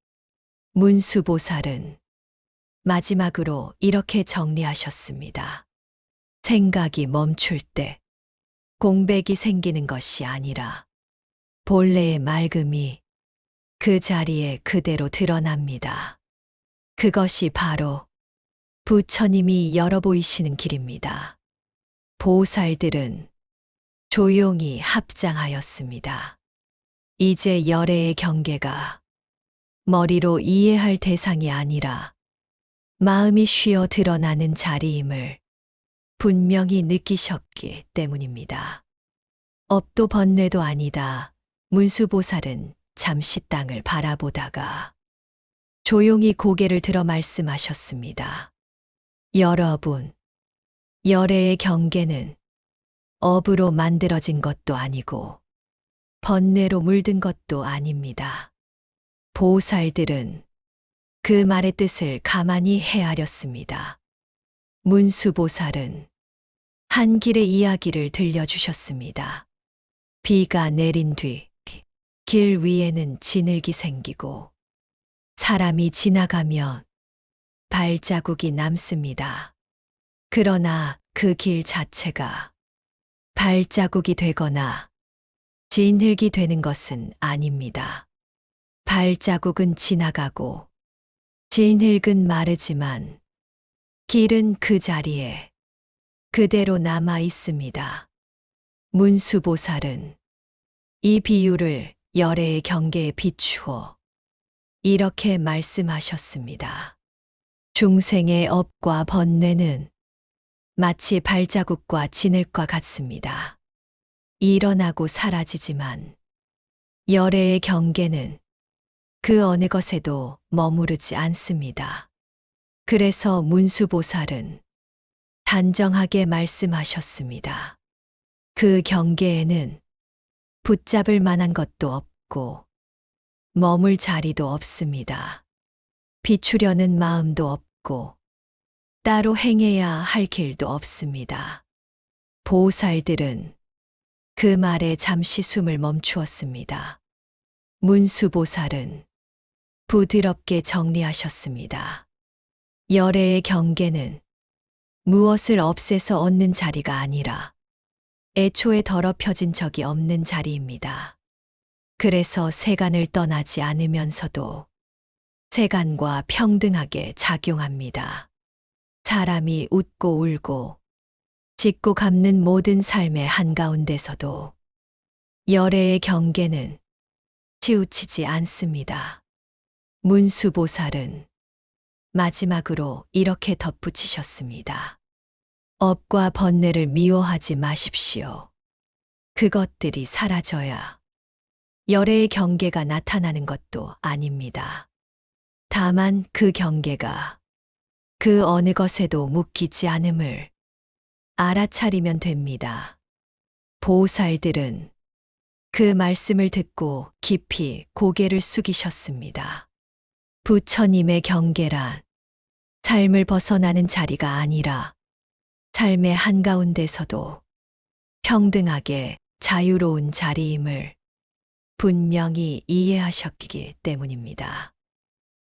문수보살은 마지막으로 이렇게 정리하셨습니다. 생각이 멈출 때 공백이 생기는 것이 아니라 본래의 맑음이 그 자리에 그대로 드러납니다. 그것이 바로 부처님이 열어 보이시는 길입니다. 보살들은 조용히 합장하였습니다. 이제 열애의 경계가 머리로 이해할 대상이 아니라 마음이 쉬어 드러나는 자리임을 분명히 느끼셨기 때문입니다. 업도 번뇌도 아니다. 문수보살은 잠시 땅을 바라보다가 조용히 고개를 들어 말씀하셨습니다. 여러분, 열애의 경계는 업으로 만들어진 것도 아니고 번뇌로 물든 것도 아닙니다. 보살들은 그 말의 뜻을 가만히 헤아렸습니다. 문수보살은 한 길의 이야기를 들려주셨습니다. 비가 내린 뒤 길 위에는 진흙이 생기고 사람이 지나가면 발자국이 남습니다. 그러나 그 길 자체가 발자국이 되거나 진흙이 되는 것은 아닙니다. 발자국은 지나가고 진흙은 마르지만 길은 그 자리에 그대로 남아 있습니다. 문수보살은 이 비유를 열애의 경계에 비추어 이렇게 말씀하셨습니다. 중생의 업과 번뇌는 마치 발자국과 진흙과 같습니다. 일어나고 사라지지만 열애의 경계는 그 어느 것에도 머무르지 않습니다. 그래서 문수보살은 단정하게 말씀하셨습니다. 그 경계에는 붙잡을 만한 것도 없고 머물 자리도 없습니다. 비추려는 마음도 없고 따로 행해야 할 길도 없습니다. 보살들은 그 말에 잠시 숨을 멈추었습니다. 문수보살은 부드럽게 정리하셨습니다. 열애의 경계는 무엇을 없애서 얻는 자리가 아니라 애초에 더럽혀진 적이 없는 자리입니다. 그래서 세간을 떠나지 않으면서도 세간과 평등하게 작용합니다. 사람이 웃고 울고 짓고 갚는 모든 삶의 한가운데서도 열애의 경계는 치우치지 않습니다. 문수보살은 마지막으로 이렇게 덧붙이셨습니다. 업과 번뇌를 미워하지 마십시오. 그것들이 사라져야 열애의 경계가 나타나는 것도 아닙니다. 다만 그 경계가 그 어느 것에도 묶이지 않음을 알아차리면 됩니다. 보살들은 그 말씀을 듣고 깊이 고개를 숙이셨습니다. 부처님의 경계란 삶을 벗어나는 자리가 아니라 삶의 한가운데서도 평등하게 자유로운 자리임을 분명히 이해하셨기 때문입니다.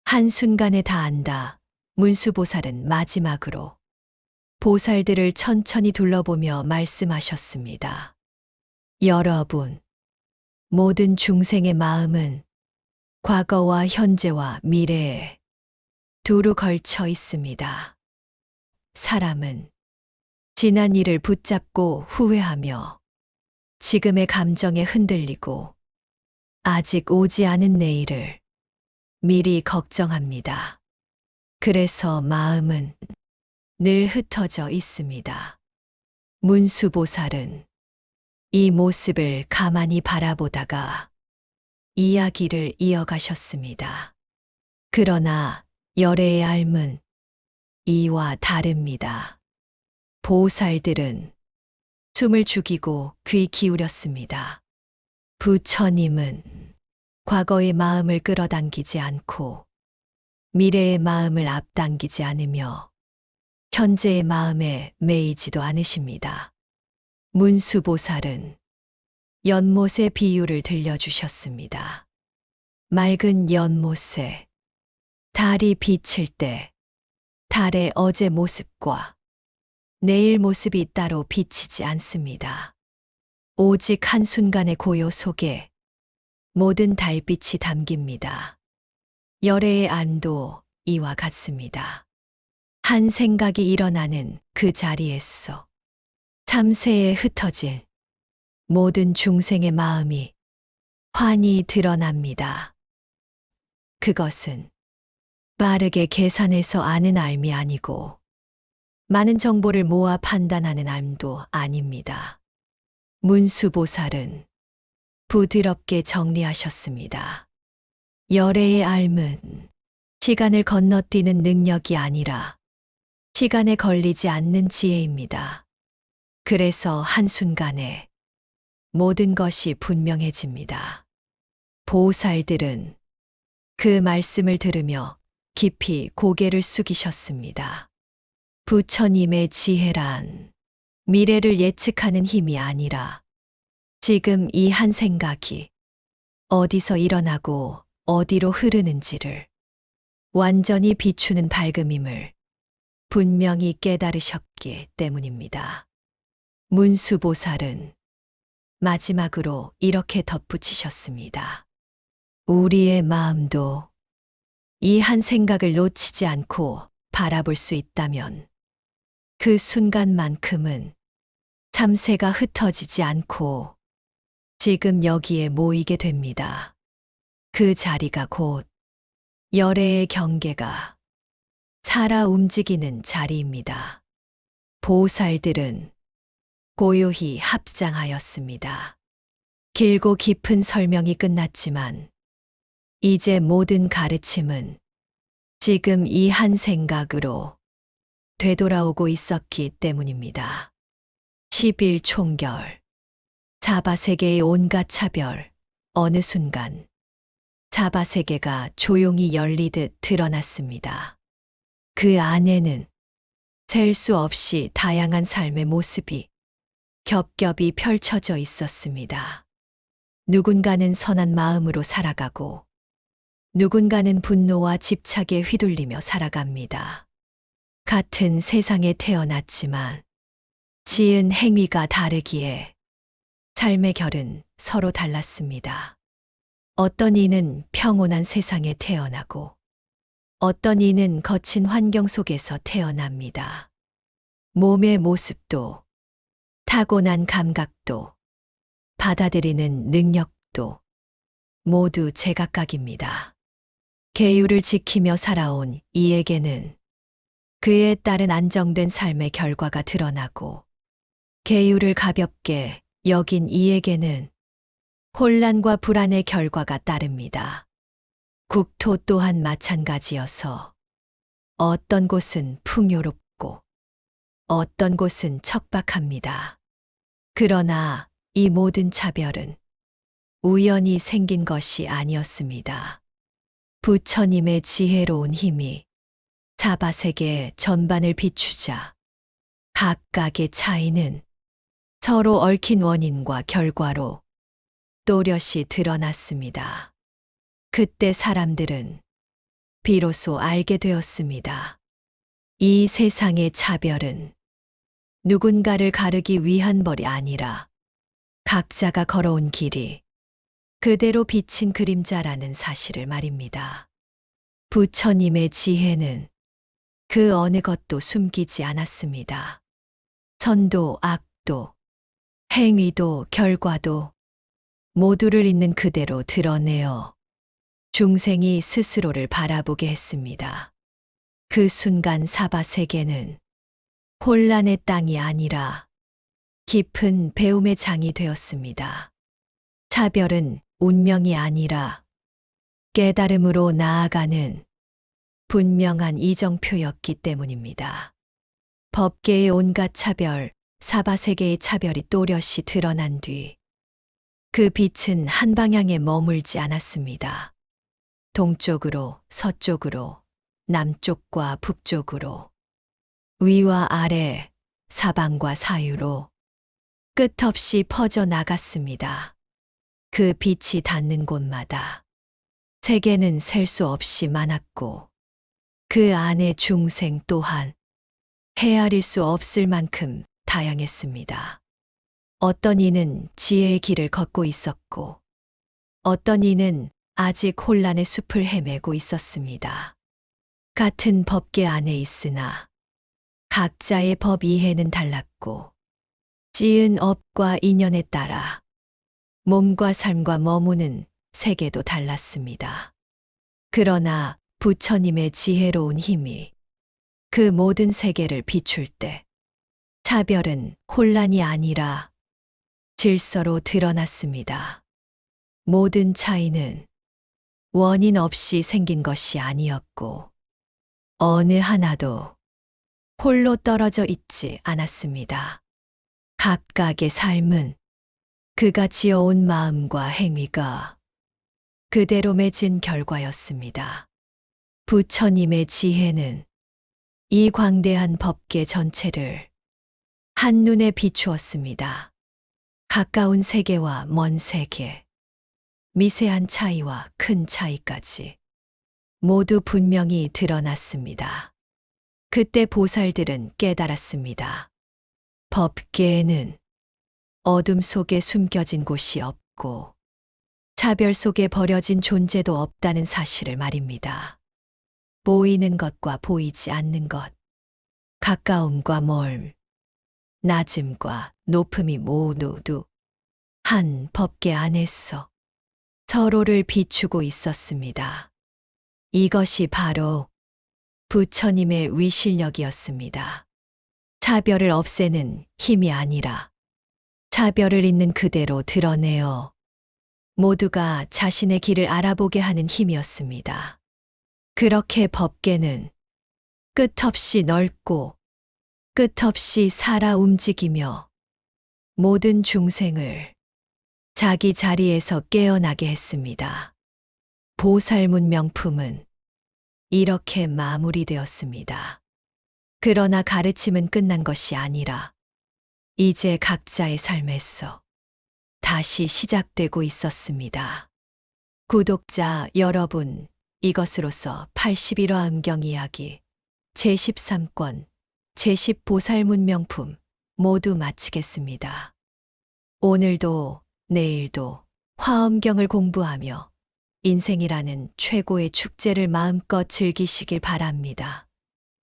한순간에 다 안다. 문수보살은 마지막으로 보살들을 천천히 둘러보며 말씀하셨습니다. 여러분, 모든 중생의 마음은 과거와 현재와 미래에 두루 걸쳐 있습니다. 사람은 지난 일을 붙잡고 후회하며 지금의 감정에 흔들리고 아직 오지 않은 내일을 미리 걱정합니다. 그래서 마음은 늘 흩어져 있습니다. 문수보살은 이 모습을 가만히 바라보다가 이야기를 이어가셨습니다. 그러나 열애의 삶은 이와 다릅니다. 보살들은 숨을 죽이고 귀 기울였습니다. 부처님은 과거의 마음을 끌어당기지 않고 미래의 마음을 앞당기지 않으며 현재의 마음에 매이지도 않으십니다. 문수보살은 연못의 비유를 들려주셨습니다. 맑은 연못에 달이 비칠 때 달의 어제 모습과 내일 모습이 따로 비치지 않습니다. 오직 한순간의 고요 속에 모든 달빛이 담깁니다. 열애의 안도 이와 같습니다. 한 생각이 일어나는 그 자리에서 참새에 흩어진 모든 중생의 마음이 환히 드러납니다. 그것은 빠르게 계산해서 아는 삶이 아니고 많은 정보를 모아 판단하는 삶도 아닙니다. 문수보살은 부드럽게 정리하셨습니다. 열애의 삶은 시간을 건너뛰는 능력이 아니라 시간에 걸리지 않는 지혜입니다. 그래서 한순간에 모든 것이 분명해집니다. 보살들은 그 말씀을 들으며 깊이 고개를 숙이셨습니다. 부처님의 지혜란 미래를 예측하는 힘이 아니라 지금 이 한 생각이 어디서 일어나고 어디로 흐르는지를 완전히 비추는 밝음임을 분명히 깨달으셨기 때문입니다. 문수보살은 마지막으로 이렇게 덧붙이셨습니다. 우리의 마음도 이 한 생각을 놓치지 않고 바라볼 수 있다면 그 순간만큼은 참새가 흩어지지 않고 지금 여기에 모이게 됩니다. 그 자리가 곧 열애의 경계가 살아 움직이는 자리입니다. 보살들은 고요히 합장하였습니다. 길고 깊은 설명이 끝났지만 이제 모든 가르침은 지금 이 한 생각으로 되돌아오고 있었기 때문입니다. 11총결, 자바세계의 온갖 차별, 어느 순간 자바세계가 조용히 열리듯 드러났습니다. 그 안에는 셀 수 없이 다양한 삶의 모습이 겹겹이 펼쳐져 있었습니다. 누군가는 선한 마음으로 살아가고 누군가는 분노와 집착에 휘둘리며 살아갑니다. 같은 세상에 태어났지만 지은 행위가 다르기에 삶의 결은 서로 달랐습니다. 어떤 이는 평온한 세상에 태어나고 어떤 이는 거친 환경 속에서 태어납니다. 몸의 모습도 타고난 감각도 받아들이는 능력도 모두 제각각입니다. 계율을 지키며 살아온 이에게는 그에 따른 안정된 삶의 결과가 드러나고 계율을 가볍게 여긴 이에게는 혼란과 불안의 결과가 따릅니다. 국토 또한 마찬가지여서 어떤 곳은 풍요롭고 어떤 곳은 척박합니다. 그러나 이 모든 차별은 우연히 생긴 것이 아니었습니다. 부처님의 지혜로운 힘이 자바세계 전반을 비추자 각각의 차이는 서로 얽힌 원인과 결과로 또렷이 드러났습니다. 그때 사람들은 비로소 알게 되었습니다. 이 세상의 차별은 누군가를 가르기 위한 벌이 아니라 각자가 걸어온 길이 그대로 비친 그림자라는 사실을 말입니다. 부처님의 지혜는 그 어느 것도 숨기지 않았습니다. 선도, 악도, 행위도, 결과도 모두를 있는 그대로 드러내어 중생이 스스로를 바라보게 했습니다. 그 순간 사바세계는 혼란의 땅이 아니라 깊은 배움의 장이 되었습니다. 차별은 운명이 아니라 깨달음으로 나아가는 분명한 이정표였기 때문입니다. 법계의 온갖 차별, 사바세계의 차별이 또렷이 드러난 뒤 그 빛은 한 방향에 머물지 않았습니다. 동쪽으로, 서쪽으로, 남쪽과 북쪽으로, 위와 아래, 사방과 사유로 끝없이 퍼져 나갔습니다. 그 빛이 닿는 곳마다 세계는 셀 수 없이 많았고 그 안의 중생 또한 헤아릴 수 없을 만큼 다양했습니다. 어떤 이는 지혜의 길을 걷고 있었고 어떤 이는 아직 혼란의 숲을 헤매고 있었습니다. 같은 법계 안에 있으나 각자의 법 이해는 달랐고 지은 업과 인연에 따라 몸과 삶과 머무는 세계도 달랐습니다. 그러나 부처님의 지혜로운 힘이 그 모든 세계를 비출 때 차별은 혼란이 아니라 질서로 드러났습니다. 모든 차이는 원인 없이 생긴 것이 아니었고 어느 하나도 홀로 떨어져 있지 않았습니다. 각각의 삶은 그가 지어온 마음과 행위가 그대로 맺은 결과였습니다. 부처님의 지혜는 이 광대한 법계 전체를 한눈에 비추었습니다. 가까운 세계와 먼 세계, 미세한 차이와 큰 차이까지 모두 분명히 드러났습니다. 그때 보살들은 깨달았습니다. 법계에는 어둠 속에 숨겨진 곳이 없고 차별 속에 버려진 존재도 없다는 사실을 말입니다. 보이는 것과 보이지 않는 것, 가까움과 멀, 낮음과 높음이 모두 한 법계 안에서 서로를 비추고 있었습니다. 이것이 바로 부처님의 위실력이었습니다. 차별을 없애는 힘이 아니라 차별을 있는 그대로 드러내어 모두가 자신의 길을 알아보게 하는 힘이었습니다. 그렇게 법계는 끝없이 넓고 끝없이 살아 움직이며 모든 중생을 자기 자리에서 깨어나게 했습니다. 보살문 명품은 이렇게 마무리되었습니다. 그러나 가르침은 끝난 것이 아니라 이제 각자의 삶에서 다시 시작되고 있었습니다. 구독자 여러분, 이것으로서 81화 음경 이야기 제13권 제10보살문 명품 모두 마치겠습니다. 오늘도 내일도 화엄경을 공부하며 인생이라는 최고의 축제를 마음껏 즐기시길 바랍니다.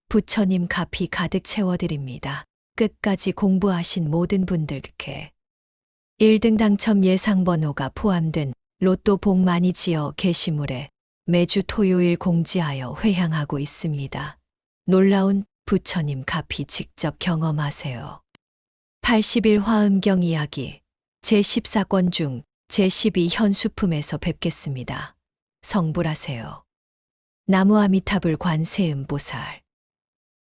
부처님 가피 가득 채워드립니다. 끝까지 공부하신 모든 분들께 1등 당첨 예상번호가 포함된 로또 복 많이 지어 게시물에 매주 토요일 공지하여 회향하고 있습니다. 놀라운 부처님 가피 직접 경험하세요. 80일 화음경 이야기 제14권 중 제12 현수품에서 뵙겠습니다. 성불하세요. 나무아미타불 관세음보살